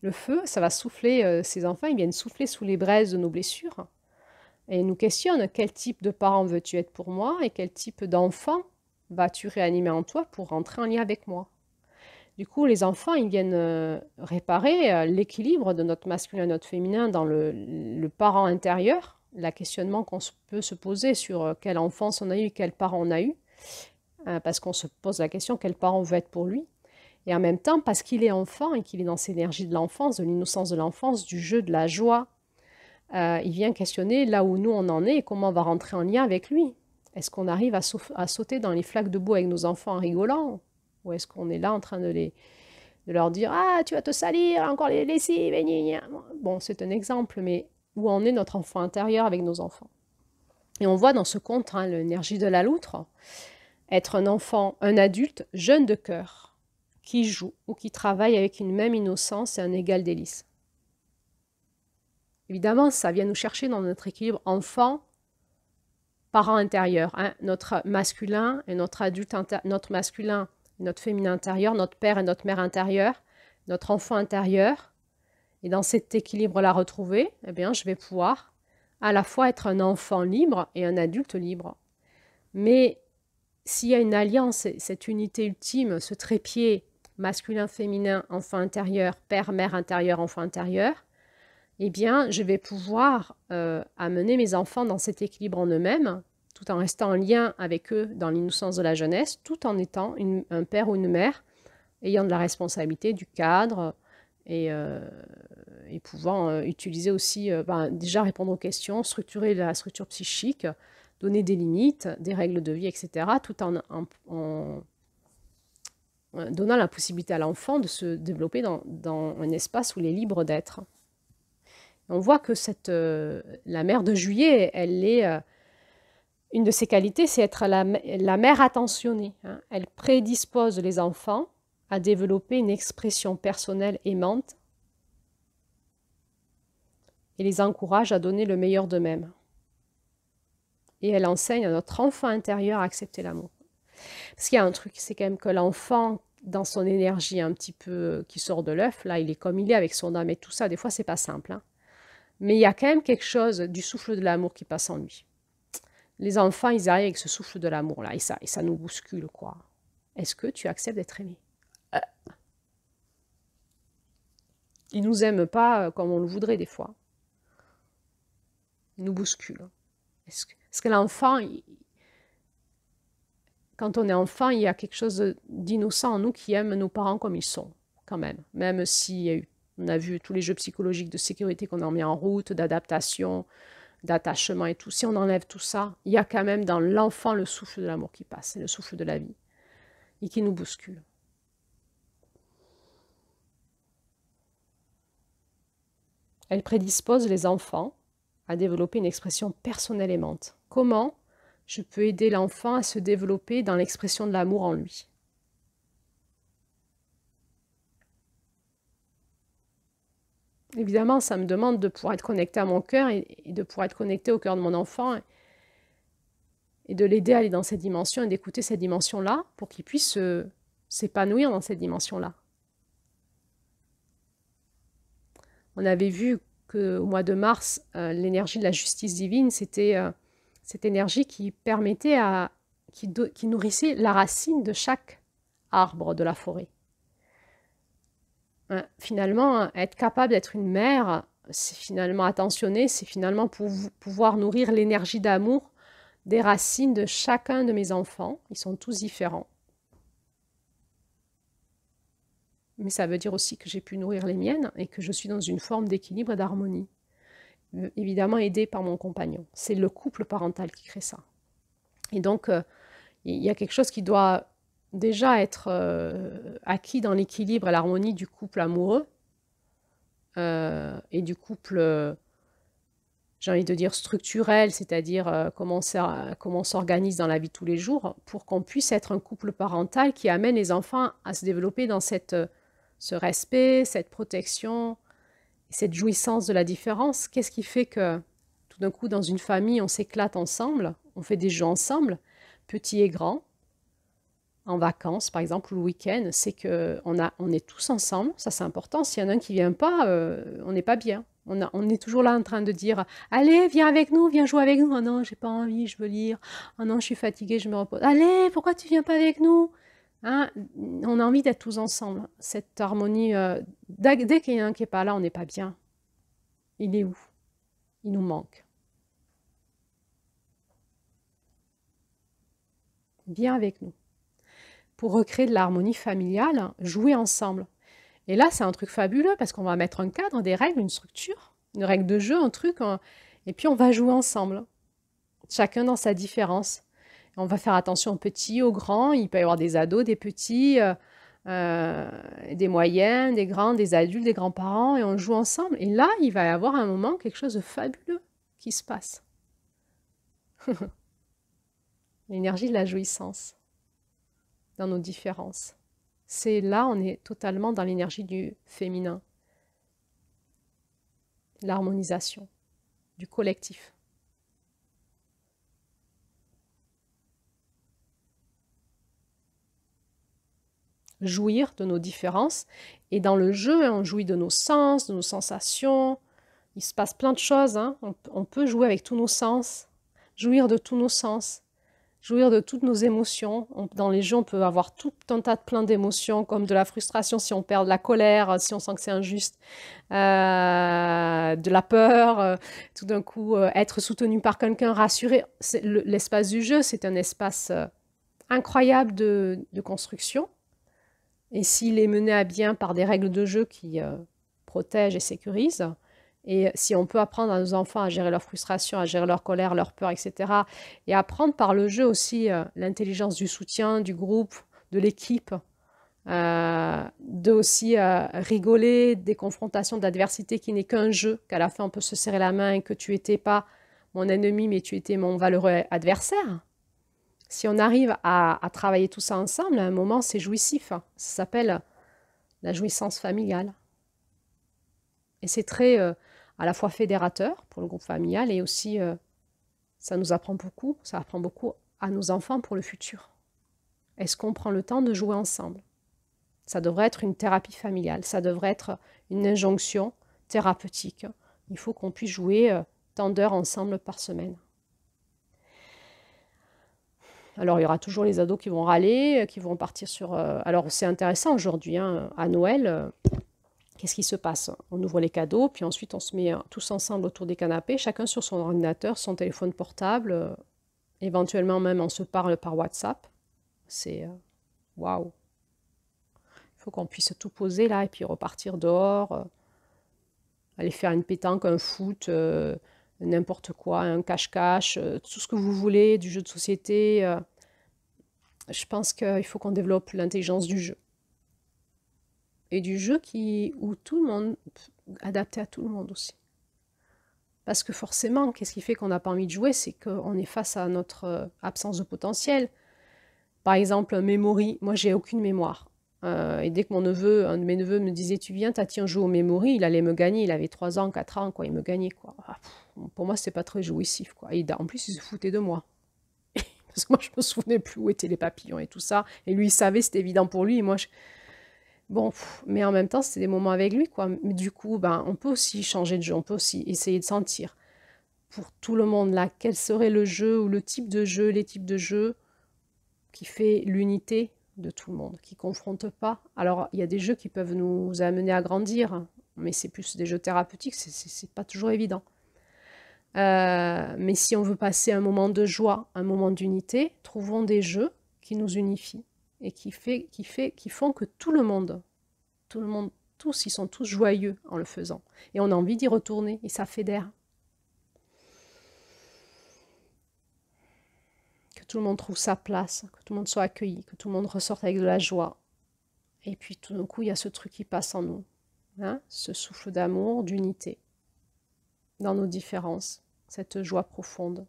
Le feu, ça va souffler, ces enfants, ils viennent souffler sous les braises de nos blessures. Et nous questionne, quel type de parent veux-tu être pour moi et quel type d'enfant vas-tu réanimer en toi pour rentrer en lien avec moi. Du coup, les enfants, ils viennent réparer l'équilibre de notre masculin et notre féminin dans le parent intérieur la questionnement qu'on peut se poser sur quelle enfance on a eu, quels parents on a eu, parce qu'on se pose la question quel parent on veut être pour lui, et en même temps parce qu'il est enfant et qu'il est dans cette énergie de l'enfance, de l'innocence de l'enfance, du jeu, de la joie, il vient questionner là où nous on en est et comment on va rentrer en lien avec lui. Est-ce qu'on arrive à sauter dans les flaques de boue avec nos enfants en rigolant, ou est-ce qu'on est là en train de leur dire ah tu vas te salir, encore les lessives, et gna gna. Bon c'est un exemple, mais où en est notre enfant intérieur avec nos enfants. Et on voit dans ce conte, hein, l'énergie de la loutre, être un enfant, un adulte jeune de cœur, qui joue ou qui travaille avec une même innocence et un égal délice. Évidemment, ça vient nous chercher dans notre équilibre enfant, parent intérieur, hein, notre masculin et notre adulte, notre masculin et notre féminin intérieur, notre père et notre mère intérieur, notre enfant intérieur. Et dans cet équilibre-là retrouvé, eh bien, je vais pouvoir à la fois être un enfant libre et un adulte libre. Mais s'il y a une alliance, cette unité ultime, ce trépied masculin-féminin, enfant intérieur, père-mère intérieur, enfant intérieur, eh bien, je vais pouvoir amener mes enfants dans cet équilibre en eux-mêmes, tout en restant en lien avec eux dans l'innocence de la jeunesse, tout en étant un père ou une mère ayant de la responsabilité, du cadre, et pouvant utiliser aussi, déjà répondre aux questions, structurer la structure psychique, donner des limites, des règles de vie, etc., tout en donnant la possibilité à l'enfant de se développer dans un espace où il est libre d'être. On voit que la mère de Juillet, elle est, une de ses qualités, c'est être la mère attentionnée, hein. Elle prédispose les enfants à développer une expression personnelle aimante et les encourage à donner le meilleur d'eux-mêmes. Et elle enseigne à notre enfant intérieur à accepter l'amour. Parce qu'il y a un truc, c'est quand même que l'enfant, dans son énergie un petit peu qui sort de l'œuf, là, il est comme il est avec son âme et tout ça, des fois, c'est pas simple, hein. Mais il y a quand même quelque chose du souffle de l'amour qui passe en lui. Les enfants, ils arrivent avec ce souffle de l'amour là, et ça nous bouscule, quoi. Est-ce que tu acceptes d'être aimé? Ils nous aiment pas comme on le voudrait des fois. Ils nous bousculent. Parce que l'enfant, quand on est enfant, il y a quelque chose d'innocent en nous qui aime nos parents comme ils sont, quand même. Même si on a vu tous les jeux psychologiques de sécurité qu'on a mis en route, d'adaptation, d'attachement et tout. Si on enlève tout ça, il y a quand même dans l'enfant le souffle de l'amour qui passe, le souffle de la vie, et qui nous bouscule. Elle prédispose les enfants à développer une expression personnelle aimante. Comment je peux aider l'enfant à se développer dans l'expression de l'amour en lui? Évidemment, ça me demande de pouvoir être connecté à mon cœur et de pouvoir être connecté au cœur de mon enfant et de l'aider à aller dans cette dimension et d'écouter cette dimension-là pour qu'il puisse s'épanouir dans cette dimension-là. On avait vu qu'au mois de mars, l'énergie de la justice divine, c'était cette énergie qui permettait qui nourrissait la racine de chaque arbre de la forêt. Finalement, être capable d'être une mère, c'est finalement attentionner, c'est finalement pouvoir nourrir l'énergie d'amour des racines de chacun de mes enfants. Ils sont tous différents. Mais ça veut dire aussi que j'ai pu nourrir les miennes et que je suis dans une forme d'équilibre et d'harmonie. Évidemment aidée par mon compagnon. C'est le couple parental qui crée ça. Et donc, il y a quelque chose qui doit déjà être acquis dans l'équilibre et l'harmonie du couple amoureux et du couple, j'ai envie de dire, structurel, c'est-à-dire comment on s'organise dans la vie de tous les jours, pour qu'on puisse être un couple parental qui amène les enfants à se développer dans ce respect, cette protection, cette jouissance de la différence. Qu'est-ce qui fait que tout d'un coup, dans une famille, on s'éclate ensemble, on fait des jeux ensemble, petits et grands, en vacances, par exemple, ou le week-end, c'est qu'on est tous ensemble, ça c'est important. S'il y en a un qui ne vient pas, on n'est pas bien. On est toujours là en train de dire « Allez, viens avec nous, viens jouer avec nous. Oh non, j'ai pas envie, je veux lire. Oh non, je suis fatiguée, je me repose. Allez, pourquoi tu viens pas avec nous ?» Hein, on a envie d'être tous ensemble. Cette harmonie, dès qu'il y en a un qui n'est pas là, on n'est pas bien. Il est où? Il nous manque. viens avec nous. Pour recréer de l'harmonie familiale, jouer ensemble. Et là, c'est un truc fabuleux parce qu'on va mettre un cadre, des règles, une structure, une règle de jeu, un truc, et puis on va jouer ensemble. Chacun dans sa différence. On va faire attention aux petits, aux grands. Il peut y avoir des ados, des petits, des moyens, des grands, des adultes, des grands-parents, et on joue ensemble. Et là, il va y avoir un moment, quelque chose de fabuleux qui se passe. L'énergie de la jouissance dans nos différences. C'est là, on est totalement dans l'énergie du féminin, l'harmonisation, du collectif. Jouir de nos différences. Et dans le jeu, on jouit de nos sens, de nos sensations. Il se passe plein de choses. Hein. On peut jouer avec tous nos sens, jouir de tous nos sens, jouir de toutes nos émotions. Dans les jeux, on peut avoir tout un tas de plein d'émotions, comme de la frustration si on perd, de la colère si on sent que c'est injuste, de la peur, tout d'un coup être soutenu par quelqu'un, rassuré. L'espace du jeu, c'est un espace incroyable de construction. Et s'il est mené à bien par des règles de jeu qui protègent et sécurisent, et si on peut apprendre à nos enfants à gérer leur frustration, à gérer leur colère, leur peur, etc., et apprendre par le jeu aussi l'intelligence du soutien, du groupe, de l'équipe, de aussi rigoler des confrontations d'adversité qui n'est qu'un jeu, qu'à la fin on peut se serrer la main et que tu n'étais pas mon ennemi, mais tu étais mon valeureux adversaire. Si on arrive à travailler tout ça ensemble, à un moment, c'est jouissif. Ça s'appelle la jouissance familiale. Et c'est très à la fois fédérateur pour le groupe familial et aussi, ça nous apprend beaucoup, ça apprend beaucoup à nos enfants pour le futur. Est-ce qu'on prend le temps de jouer ensemble? Ça devrait être une thérapie familiale, ça devrait être une injonction thérapeutique. Il faut qu'on puisse jouer tant d'heures ensemble par semaine. Alors, il y aura toujours les ados qui vont râler, qui vont partir sur... Alors, c'est intéressant aujourd'hui, hein, à Noël, qu'est-ce qui se passe? On ouvre les cadeaux, puis ensuite on se met tous ensemble autour des canapés, chacun sur son ordinateur, son téléphone portable, éventuellement même on se parle par WhatsApp. C'est... waouh! Il faut qu'on puisse tout poser là, et puis repartir dehors, aller faire une pétanque, un foot... n'importe quoi, un cache-cache, tout ce que vous voulez, du jeu de société. Je pense qu'il faut qu'on développe l'intelligence du jeu. Et du jeu où tout le monde, adapté à tout le monde aussi. Parce que forcément, qu'est-ce qui fait qu'on n'a pas envie de jouer? C'est qu'on est face à notre absence de potentiel. Par exemple, memory, moi j'ai aucune mémoire. Et dès que un de mes neveux me disait « Tu viens, Tati, on joue au memory », il allait me gagner, il avait 3 ans, 4 ans, quoi, il me gagnait, quoi. Pour moi, c'est pas très jouissif, quoi. Et en plus, il se foutait de moi. Parce que moi, je me souvenais plus où étaient les papillons et tout ça. Et lui, il savait, c'était évident pour lui. Et moi, bon, mais en même temps, c'était des moments avec lui, quoi. Mais du coup, on peut aussi changer de jeu, on peut aussi essayer de sentir pour tout le monde là, quel serait le jeu ou le type de jeu, les types de jeux qui fait l'unité de tout le monde, qui ne confronte pas. Alors, il y a des jeux qui peuvent nous amener à grandir, mais c'est plus des jeux thérapeutiques, c'est pas toujours évident. Mais si on veut passer un moment de joie, un moment d'unité, trouvons des jeux qui nous unifient et qui font que tout le monde, tous, ils sont tous joyeux en le faisant. Et on a envie d'y retourner et ça fédère. Que tout le monde trouve sa place, que tout le monde soit accueilli, que tout le monde ressorte avec de la joie. Et puis tout d'un coup, il y a ce truc qui passe en nous, hein, ce souffle d'amour, d'unité, dans nos différences, cette joie profonde,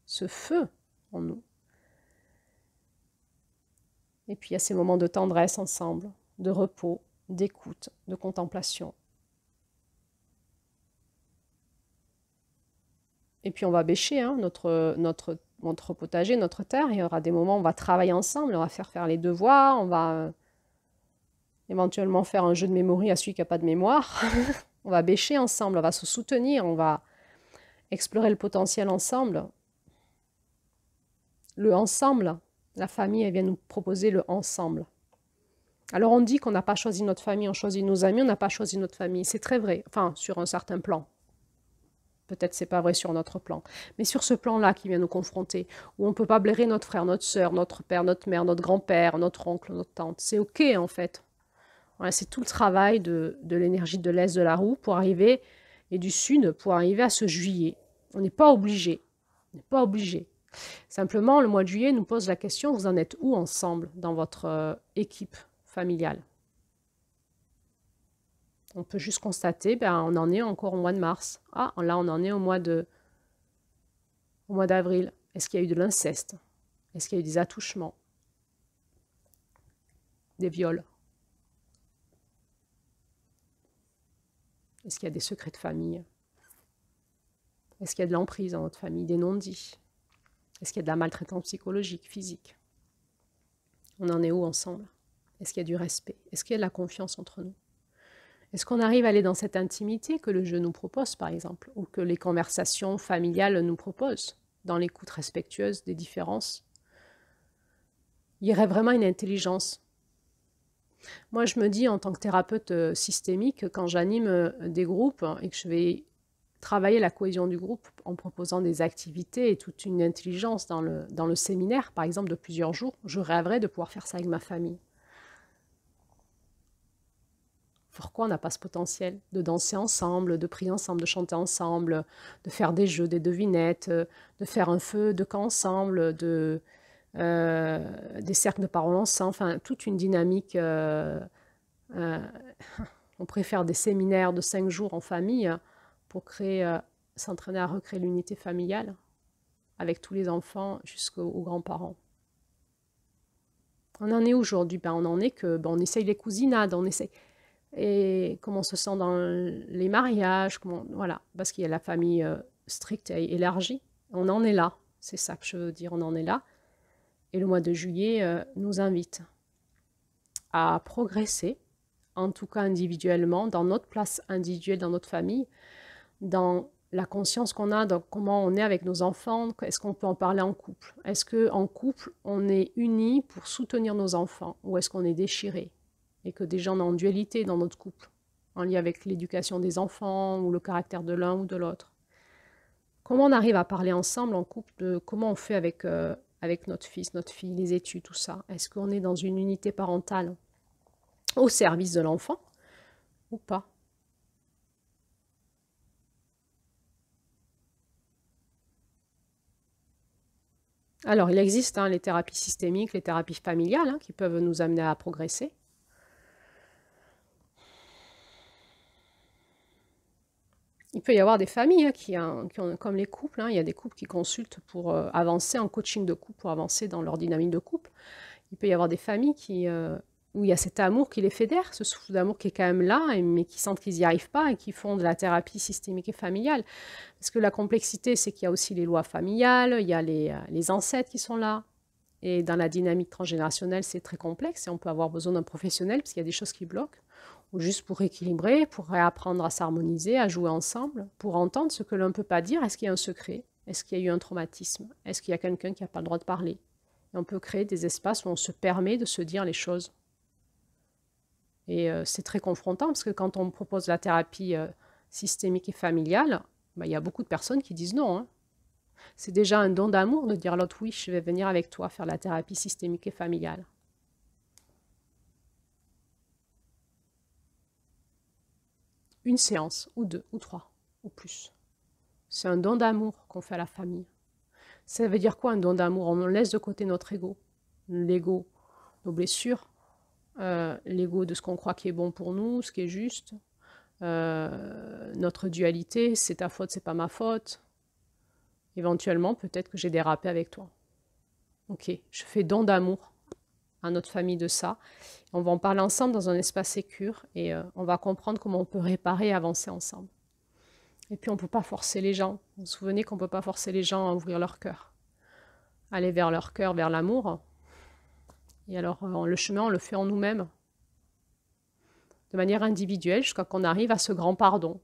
ce feu en nous. Et puis il y a ces moments de tendresse ensemble, de repos, d'écoute, de contemplation. Et puis on va bêcher hein, notre potager, notre terre. Il y aura des moments où on va travailler ensemble, on va faire les devoirs, on va éventuellement faire un jeu de mémoire à celui qui n'a pas de mémoire. On va bêcher ensemble, on va se soutenir, on va explorer le potentiel ensemble. Le ensemble, la famille, elle vient nous proposer le ensemble. Alors on dit qu'on n'a pas choisi notre famille, on choisit nos amis, on n'a pas choisi notre famille. C'est très vrai, enfin sur un certain plan. Peut-être c'est pas vrai sur notre plan. Mais sur ce plan-là qui vient nous confronter, où on ne peut pas blairer notre frère, notre sœur, notre père, notre mère, notre grand-père, notre oncle, notre tante, c'est OK en fait. Voilà, c'est tout le travail de l'énergie de l'Est de la roue pour arriver, et du Sud, pour arriver à ce juillet. On n'est pas obligé. On n'est pas obligé. Simplement, le mois de juillet nous pose la question, vous en êtes où ensemble dans votre équipe familiale? On peut juste constater, ben, on en est encore au mois de mars. Ah, là, on en est au mois d'avril. Est-ce qu'il y a eu de l'inceste? Est-ce qu'il y a eu des attouchements? Des viols? Est-ce qu'il y a des secrets de famille? Est-ce qu'il y a de l'emprise dans votre famille, des non-dits? Est-ce qu'il y a de la maltraitance psychologique, physique? On en est où ensemble? Est-ce qu'il y a du respect? Est-ce qu'il y a de la confiance entre nous? Est-ce qu'on arrive à aller dans cette intimité que le jeu nous propose, par exemple, ou que les conversations familiales nous proposent, dans l'écoute respectueuse des différences? Il y aurait vraiment une intelligence. Moi, je me dis, en tant que thérapeute systémique, quand j'anime des groupes et que je vais travailler la cohésion du groupe en proposant des activités et toute une intelligence dans le séminaire, par exemple, de plusieurs jours, je rêverais de pouvoir faire ça avec ma famille. Pourquoi on n'a pas ce potentiel de danser ensemble, de prier ensemble, de chanter ensemble, de faire des jeux, des devinettes, de faire un feu de camp ensemble, des cercles de parole ensemble, enfin toute une dynamique. On préfère des séminaires de 5 jours en famille pour s'entraîner à recréer l'unité familiale avec tous les enfants jusqu'aux grands-parents. On en est aujourd'hui, on en est que on essaye les cousinades, on essaye. Et comment on se sent dans les mariages, voilà, parce qu'il y a la famille stricte et élargie. On en est là, c'est ça que je veux dire, on en est là. Et le mois de juillet nous invite à progresser, en tout cas individuellement, dans notre place individuelle, dans notre famille, dans la conscience qu'on a de comment on est avec nos enfants. Est-ce qu'on peut en parler en couple? Est-ce qu'en couple, on est unis pour soutenir nos enfants? Ou est-ce qu'on est déchirés? Et que des gens sont en dualité dans notre couple, en lien avec l'éducation des enfants ou le caractère de l'un ou de l'autre. Comment on arrive à parler ensemble en couple de comment on fait avec notre fils, notre fille, les études, tout ça? Est-ce qu'on est dans une unité parentale au service de l'enfant ou pas? Alors, il existe les thérapies systémiques, les thérapies familiales qui peuvent nous amener à progresser. Il peut y avoir des familles qui ont, comme les couples, il y a des couples qui consultent pour avancer en coaching de couple, pour avancer dans leur dynamique de couple. Il peut y avoir des familles où il y a cet amour qui les fédère, ce souffle d'amour qui est quand même là, mais qui sentent qu'ils n'y arrivent pas et qui font de la thérapie systémique et familiale. Parce que la complexité, c'est qu'il y a aussi les lois familiales, il y a les ancêtres qui sont là. Et dans la dynamique transgénérationnelle, c'est très complexe et on peut avoir besoin d'un professionnel parce qu'il y a des choses qui bloquent. Ou juste pour équilibrer, pour réapprendre à s'harmoniser, à jouer ensemble, pour entendre ce que l'on ne peut pas dire. Est-ce qu'il y a un secret? Est-ce qu'il y a eu un traumatisme? Est-ce qu'il y a quelqu'un qui n'a pas le droit de parler? Et on peut créer des espaces où on se permet de se dire les choses. Et c'est très confrontant parce que quand on propose la thérapie systémique et familiale, il y a beaucoup de personnes qui disent non. C'est déjà un don d'amour de dire à l'autre, oui, je vais venir avec toi faire la thérapie systémique et familiale. Une séance, ou 2, ou 3, ou plus. C'est un don d'amour qu'on fait à la famille. Ça veut dire quoi un don d'amour? On laisse de côté notre ego, l'ego, nos blessures, l'ego de ce qu'on croit qui est bon pour nous, ce qui est juste, notre dualité, c'est ta faute, c'est pas ma faute. Éventuellement, peut-être que j'ai dérapé avec toi. Ok, je fais don d'amour à notre famille de ça. On va en parler ensemble dans un espace sécure et on va comprendre comment on peut réparer et avancer ensemble. Et puis on ne peut pas forcer les gens. Vous vous souvenez qu'on ne peut pas forcer les gens à ouvrir leur cœur. Aller vers leur cœur, vers l'amour. Et alors le chemin, on le fait en nous-mêmes. De manière individuelle jusqu'à qu'on arrive à ce grand pardon.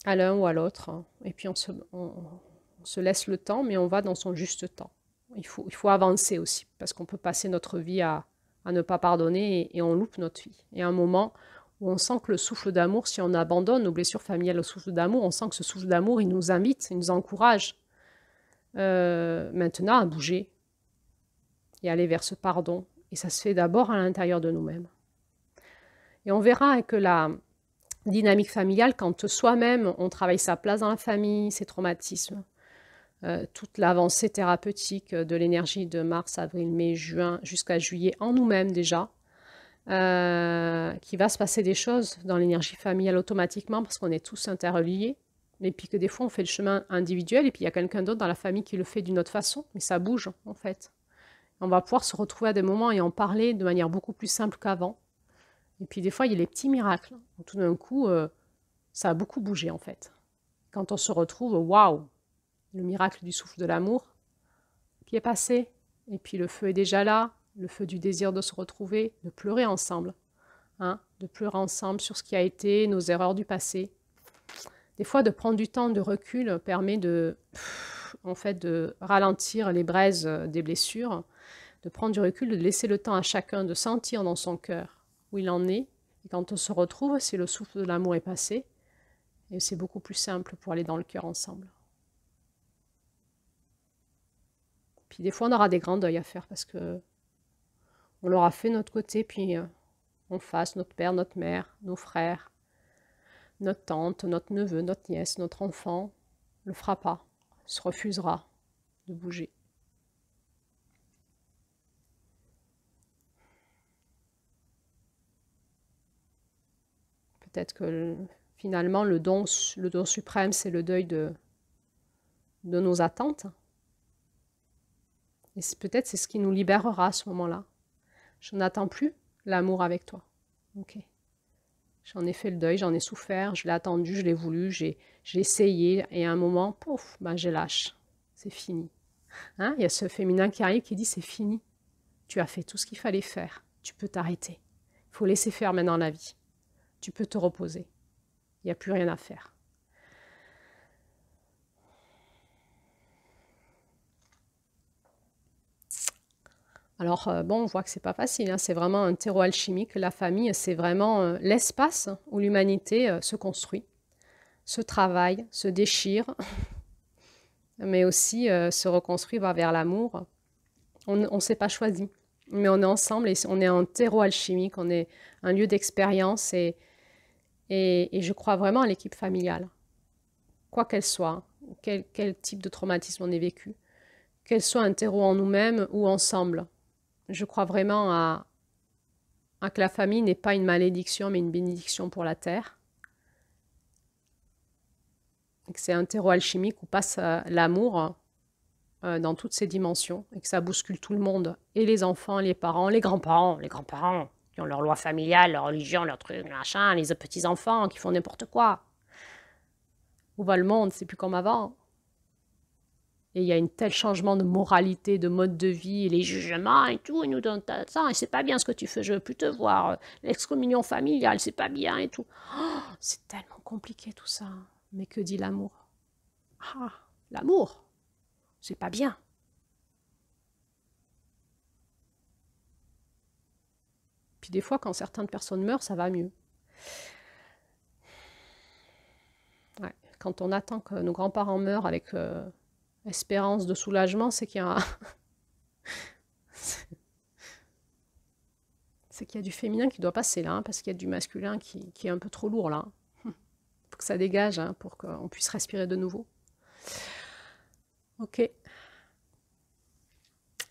À l'un ou à l'autre. Et puis on se laisse le temps, mais on va dans son juste temps. Il faut avancer aussi, parce qu'on peut passer notre vie à ne pas pardonner et on loupe notre vie. Et à un moment, où on sent que le souffle d'amour, si on abandonne nos blessures familiales au souffle d'amour, on sent que ce souffle d'amour, il nous invite, il nous encourage maintenant à bouger et aller vers ce pardon. Et ça se fait d'abord à l'intérieur de nous-mêmes. Et on verra que la dynamique familiale, quand soi-même, on travaille sa place dans la famille, ses traumatismes, toute l'avancée thérapeutique de l'énergie de mars, avril, mai, juin, jusqu'à juillet, en nous-mêmes déjà, qu'il va se passer des choses dans l'énergie familiale automatiquement parce qu'on est tous interreliés, et puis que des fois on fait le chemin individuel et puis il y a quelqu'un d'autre dans la famille qui le fait d'une autre façon, mais ça bouge en fait. On va pouvoir se retrouver à des moments et en parler de manière beaucoup plus simple qu'avant. Et puis des fois il y a les petits miracles. Tout d'un coup, ça a beaucoup bougé en fait. Quand on se retrouve, waouh, le miracle du souffle de l'amour qui est passé, et puis le feu est déjà là, le feu du désir de se retrouver, de pleurer ensemble, de pleurer ensemble sur ce qui a été, nos erreurs du passé. Des fois, de prendre du temps de recul permet de ralentir les braises des blessures, de prendre du recul, de laisser le temps à chacun de sentir dans son cœur où il en est. Et quand on se retrouve, si le souffle de l'amour est passé, et c'est beaucoup plus simple pour aller dans le cœur ensemble. Puis des fois, on aura des grands deuils à faire parce que on l'aura fait de notre côté, puis en face, notre père, notre mère, nos frères, notre tante, notre neveu, notre nièce, notre enfant, le fera pas, se refusera de bouger. Peut-être que finalement, le don suprême, c'est le deuil de nos attentes. Et peut-être c'est ce qui nous libérera à ce moment-là. Je n'attends plus l'amour avec toi. Ok. J'en ai fait le deuil, j'en ai souffert, je l'ai attendu, je l'ai voulu, j'ai essayé, et à un moment, pouf, ben je lâche. C'est fini. Il y a ce féminin qui arrive qui dit c'est fini. Tu as fait tout ce qu'il fallait faire. Tu peux t'arrêter. Il faut laisser faire maintenant la vie. Tu peux te reposer. Il n'y a plus rien à faire. Alors, bon, on voit que c'est pas facile, c'est vraiment un terreau alchimique. La famille, c'est vraiment l'espace où l'humanité se construit, se travaille, se déchire, mais aussi se reconstruit, va vers l'amour. On ne s'est pas choisi, mais on est ensemble et on est un terreau alchimique, on est un lieu d'expérience et je crois vraiment à l'équipe familiale, quoi qu'elle soit, quel type de traumatisme on ait vécu, qu'elle soit un terreau en nous-mêmes ou ensemble. Je crois vraiment à que la famille n'est pas une malédiction, mais une bénédiction pour la terre. Et que c'est un terreau alchimique où passe l'amour dans toutes ses dimensions et que ça bouscule tout le monde. Et les enfants, les parents, les grands-parents qui ont leur loi familiale, leur religion, leur truc, machin, les petits-enfants qui font n'importe quoi. Où va le monde? C'est plus comme avant. Et il y a un tel changement de moralité, de mode de vie, et les jugements et tout, et nous donnent ça, et c'est pas bien ce que tu fais, je veux plus te voir, l'excommunion familiale, c'est pas bien et tout. Oh, c'est tellement compliqué tout ça. Mais que dit l'amour? Ah, l'amour, c'est pas bien. Puis des fois, quand certaines personnes meurent, ça va mieux. Ouais. Quand on attend que nos grands-parents meurent avec espérance de soulagement, c'est qu'il y a c'est qu'il y a du féminin qui doit passer là, parce qu'il y a du masculin qui est un peu trop lourd là. Faut que ça dégage, pour qu'on puisse respirer de nouveau. Ok.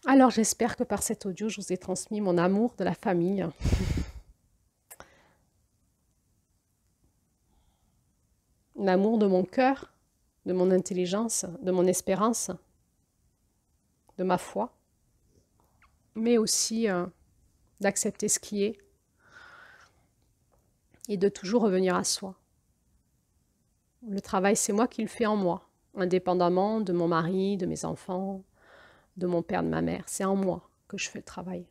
Alors j'espère que par cet audio, je vous ai transmis mon amour de la famille. L'amour de mon cœur, de mon intelligence, de mon espérance, de ma foi, mais aussi d'accepter ce qui est et de toujours revenir à soi. Le travail, c'est moi qui le fais en moi, indépendamment de mon mari, de mes enfants, de mon père, de ma mère. C'est en moi que je fais le travail.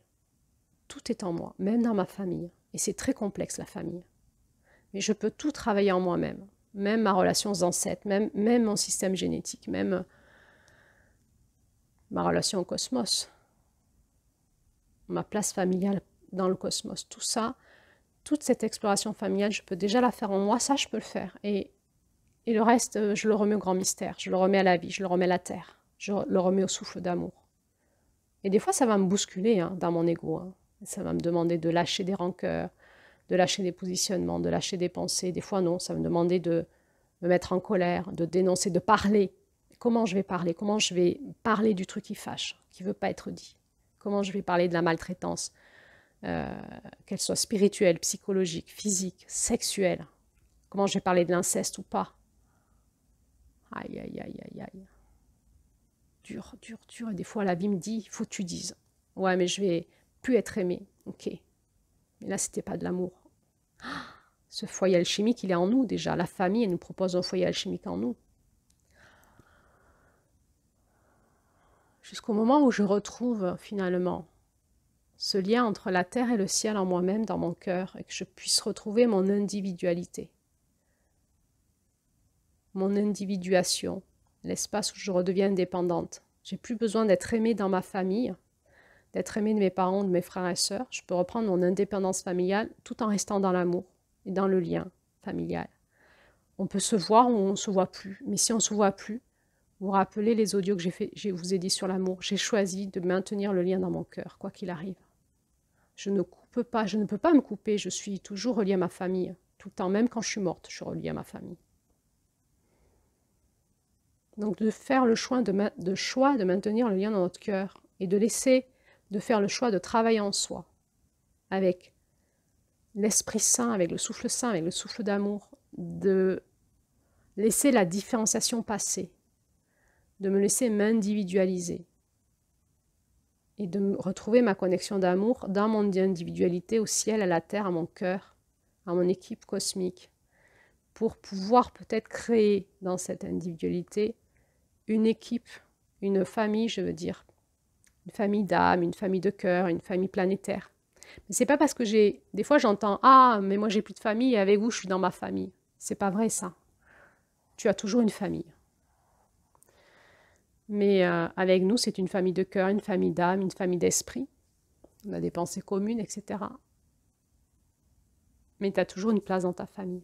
Tout est en moi, même dans ma famille. Et c'est très complexe, la famille. Mais je peux tout travailler en moi-même. Même ma relation aux ancêtres, même mon système génétique, même ma relation au cosmos, ma place familiale dans le cosmos. Tout ça, toute cette exploration familiale, je peux déjà la faire en moi, ça je peux le faire. Et le reste, je le remets au grand mystère, je le remets à la vie, je le remets à la terre, je le remets au souffle d'amour. Et des fois, ça va me bousculer hein, dans mon ego. Hein. Ça va me demander de lâcher des rancœurs, de lâcher des positionnements, de lâcher des pensées. Des fois, non, ça va me demander de me mettre en colère, de dénoncer, de parler. Comment je vais parler? Comment je vais parler du truc qui fâche, qui ne veut pas être dit? Comment je vais parler de la maltraitance, qu'elle soit spirituelle, psychologique, physique, sexuelle? Comment je vais parler de l'inceste ou pas? Aïe, aïe, aïe, aïe, aïe. Dur, dur, dur. Et des fois, la vie me dit, il faut que tu dises. Ouais, mais je vais plus être aimée. Ok. Mais là, c'était pas de l'amour. Ce foyer alchimique, il est en nous déjà. La famille, elle nous propose un foyer alchimique en nous. Jusqu'au moment où je retrouve finalement ce lien entre la terre et le ciel en moi-même, dans mon cœur, et que je puisse retrouver mon individualité, mon individuation, l'espace où je redeviens indépendante. J'ai plus besoin d'être aimée dans ma famille, d'être aimée de mes parents, de mes frères et sœurs. Je peux reprendre mon indépendance familiale tout en restant dans l'amour et dans le lien familial. On peut se voir ou on ne se voit plus, mais si on ne se voit plus, vous vous rappelez les audios que je vous ai dit sur l'amour, j'ai choisi de maintenir le lien dans mon cœur, quoi qu'il arrive. Je ne coupe pas, je ne peux pas me couper, je suis toujours reliée à ma famille. Tout le temps, même quand je suis morte, je suis reliée à ma famille. Donc de faire le choix de maintenir le lien dans notre cœur et de faire le choix de travailler en soi avec l'Esprit Saint, avec le souffle saint, avec le souffle d'amour, de laisser la différenciation passer, de me laisser m'individualiser et de retrouver ma connexion d'amour dans mon individualité, au ciel, à la terre, à mon cœur, à mon équipe cosmique, pour pouvoir peut-être créer dans cette individualité une équipe, une famille, je veux dire, une famille d'âme, une famille de cœur, une famille planétaire. Mais c'est pas parce que des fois j'entends « Ah, mais moi j'ai plus de famille et avec vous je suis dans ma famille ». C'est pas vrai ça. Tu as toujours une famille. Mais avec nous, c'est une famille de cœur, une famille d'âme, une famille d'esprit. On a des pensées communes, etc. Mais tu as toujours une place dans ta famille.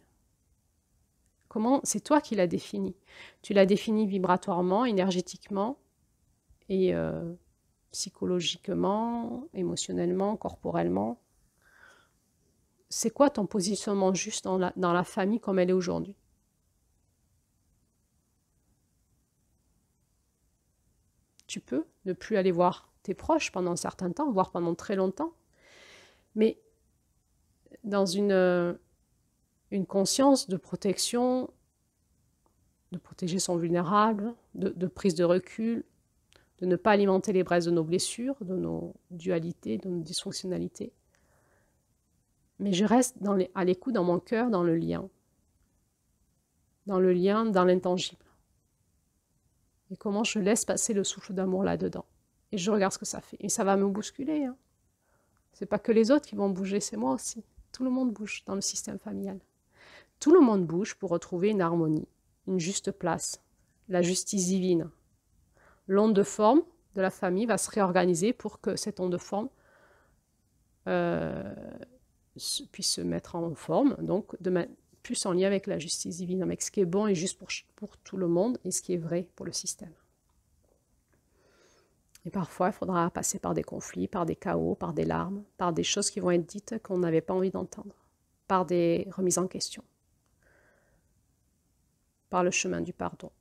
Comment? C'est toi qui l'as définie. Tu l'as définie vibratoirement, énergétiquement et psychologiquement, émotionnellement, corporellement. C'est quoi ton positionnement juste dans la famille comme elle est aujourd'hui? Tu peux ne plus aller voir tes proches pendant un certain temps, voire pendant très longtemps, mais dans une conscience de protection, de protéger son vulnérable, de prise de recul, de ne pas alimenter les braises de nos blessures, de nos dualités, de nos dysfonctionnalités. Mais je reste à l'écoute dans mon cœur, dans le lien, dans l'intangible. Et comment je laisse passer le souffle d'amour là-dedans. Et je regarde ce que ça fait. Et ça va me bousculer. Hein. C'est pas que les autres qui vont bouger, c'est moi aussi. Tout le monde bouge dans le système familial. Tout le monde bouge pour retrouver une harmonie, une juste place, la justice divine. L'onde de forme de la famille va se réorganiser pour que cette onde de forme puisse se mettre en forme, donc plus en lien avec la justice divine, avec ce qui est bon et juste pour tout le monde et ce qui est vrai pour le système. Et parfois, il faudra passer par des conflits, par des chaos, par des larmes, par des choses qui vont être dites qu'on n'avait pas envie d'entendre, par des remises en question, par le chemin du pardon,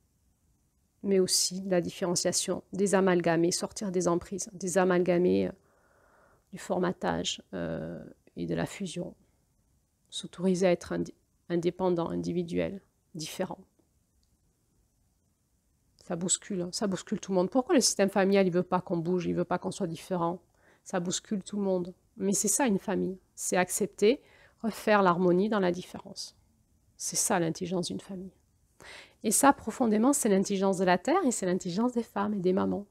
mais aussi la différenciation, des amalgamés, sortir des emprises, des amalgamés du formatage et de la fusion, s'autoriser à être indépendant, individuel, différent. Ça bouscule tout le monde. Pourquoi le système familial, il ne veut pas qu'on bouge, il ne veut pas qu'on soit différent? Ça bouscule tout le monde. Mais c'est ça une famille, c'est accepter, refaire l'harmonie dans la différence. C'est ça l'intelligence d'une famille. Et ça, profondément, c'est l'intelligence de la terre et c'est l'intelligence des femmes et des mamans.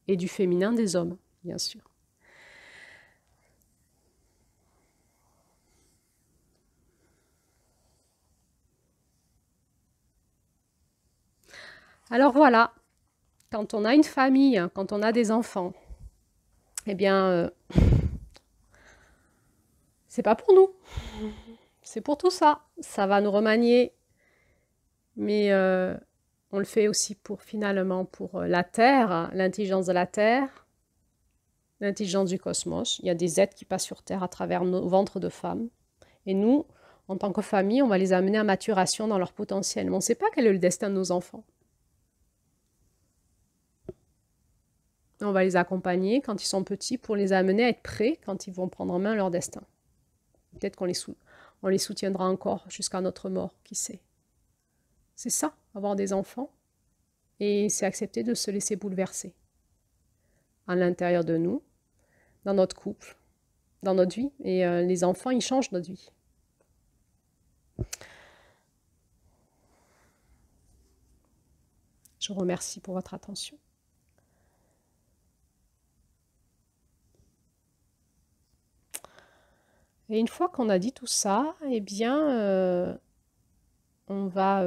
Et du féminin des hommes, bien sûr. Alors voilà, quand on a une famille, quand on a des enfants, eh bien, c'est pas pour nous. C'est pour tout ça. Ça va nous remanier. Mais on le fait aussi pour finalement pour la Terre, l'intelligence de la Terre, l'intelligence du cosmos. Il y a des êtres qui passent sur Terre à travers nos ventres de femmes. Et nous, en tant que famille, on va les amener à maturation dans leur potentiel. Mais on ne sait pas quel est le destin de nos enfants. On va les accompagner quand ils sont petits pour les amener à être prêts quand ils vont prendre en main leur destin. Peut-être qu'on les soutiendra encore jusqu'à notre mort, qui sait. C'est ça, avoir des enfants. Et c'est accepter de se laisser bouleverser. À l'intérieur de nous, dans notre couple, dans notre vie. Et les enfants, ils changent notre vie. Je vous remercie pour votre attention. Et une fois qu'on a dit tout ça, eh bien, on va,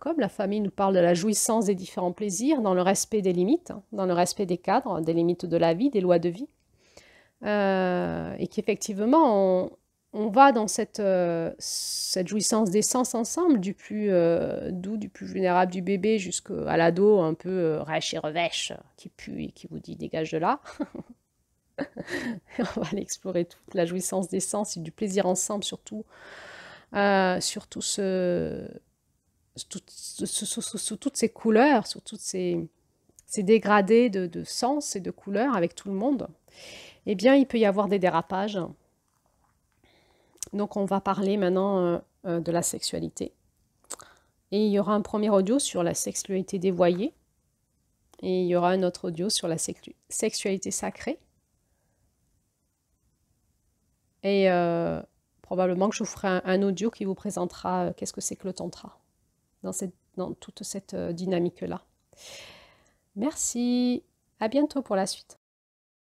comme la famille nous parle de la jouissance des différents plaisirs, dans le respect des limites, dans le respect des cadres, des limites de la vie, des lois de vie, et qu'effectivement, on va dans cette jouissance des sens ensemble, du plus doux, du plus vulnérable du bébé jusqu'à l'ado un peu rêche et revêche, qui pue et qui vous dit dégage de là. On va aller explorer toute la jouissance des sens et du plaisir ensemble, surtout, sous toutes ces couleurs, sous toutes ces dégradés de sens et de couleurs avec tout le monde. Eh bien, il peut y avoir des dérapages. Donc, on va parler maintenant de la sexualité. Et il y aura un premier audio sur la sexualité dévoyée. Et il y aura un autre audio sur la sexualité sacrée. Et probablement que je vous ferai un audio qui vous présentera qu'est-ce que c'est que le tantra dans toute cette dynamique-là. Merci, à bientôt pour la suite.